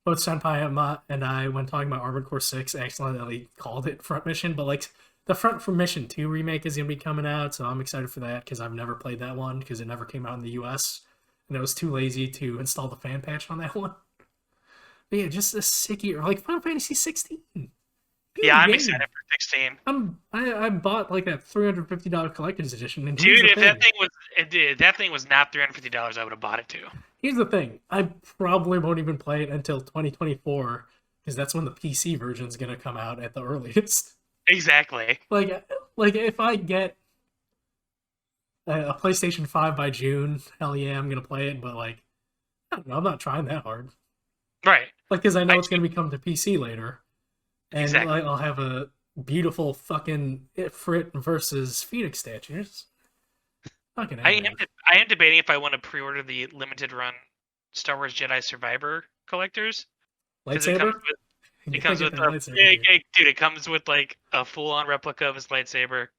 both Senpai and I, when talking about Armored Core 6, accidentally called it Front Mission, but like the Front from Mission 2 remake is going to be coming out, so I'm excited for that because I've never played that one because it never came out in the US, and I was too lazy to install the fan patch on that one. But yeah, just a sicky, or like Final Fantasy 16. Yeah, I'm game. excited for 16. I bought like that $350 collector's edition, and Dude, if that thing was not $350, I would have bought it too. Here's the thing. I probably won't even play it until 2024 because that's when the PC version is going to come out at the earliest. Exactly. Like if I get a PlayStation 5 by June, hell yeah, I'm going to play it, but like I don't know, I'm not trying that hard. Right. Like cuz I know it's going to become to PC later. And Exactly. like I'll have a beautiful fucking Ifrit versus Phoenix statues. Fucking I am debating if I want to pre-order the limited run Star Wars Jedi Survivor collectors. Lightsaber? It comes with it comes with like a full-on replica of his lightsaber,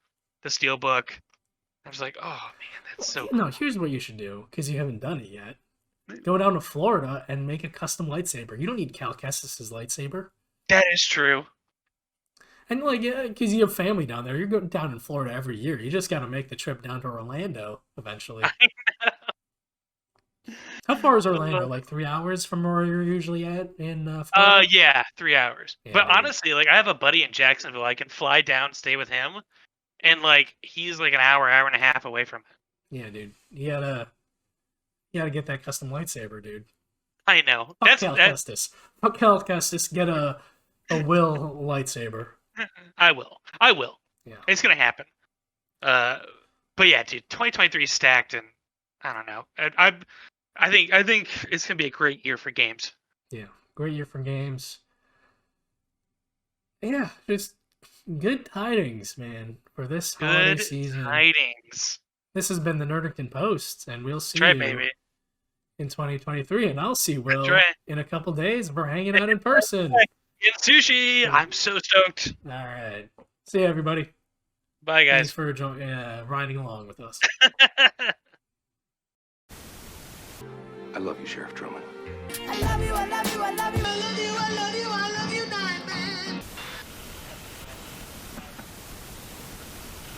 the steelbook. I was like, oh man, that's so cool. No, here's what you should do, because you haven't done it yet. Go down to Florida and make a custom lightsaber. You don't need Cal Kestis' lightsaber. That is true. And like, yeah, because you have family down there. You're going down in Florida every year. You just got to make the trip down to Orlando eventually. How far is Orlando? Like 3 hours from where you're usually at in Florida? Yeah, 3 hours. Yeah, but dude. honestly, like I have a buddy in Jacksonville. I can fly down, stay with him, and like he's like an hour and a half away from it. Yeah, dude. You gotta get that custom lightsaber, dude. I know. Fuck Cal Kestis. Fuck Cal Kestis. Get a Will lightsaber. I will. Yeah. It's gonna happen. But yeah, dude, 2023 is stacked, and I don't know. I think it's gonna be a great year for games. Yeah, great year for games. Yeah, just good tidings, man, for this holiday season. Good tidings. This has been the Nerdington Post, and we'll see you in 2023, and I'll see Will in a couple days. We're hanging out in person. In sushi, yeah. I'm so stoked. All right, see you, everybody. Bye, guys. Thanks for riding along with us. I love you, Sheriff Truman. I love you, I love you, I love you, I love you, I love you, I love you.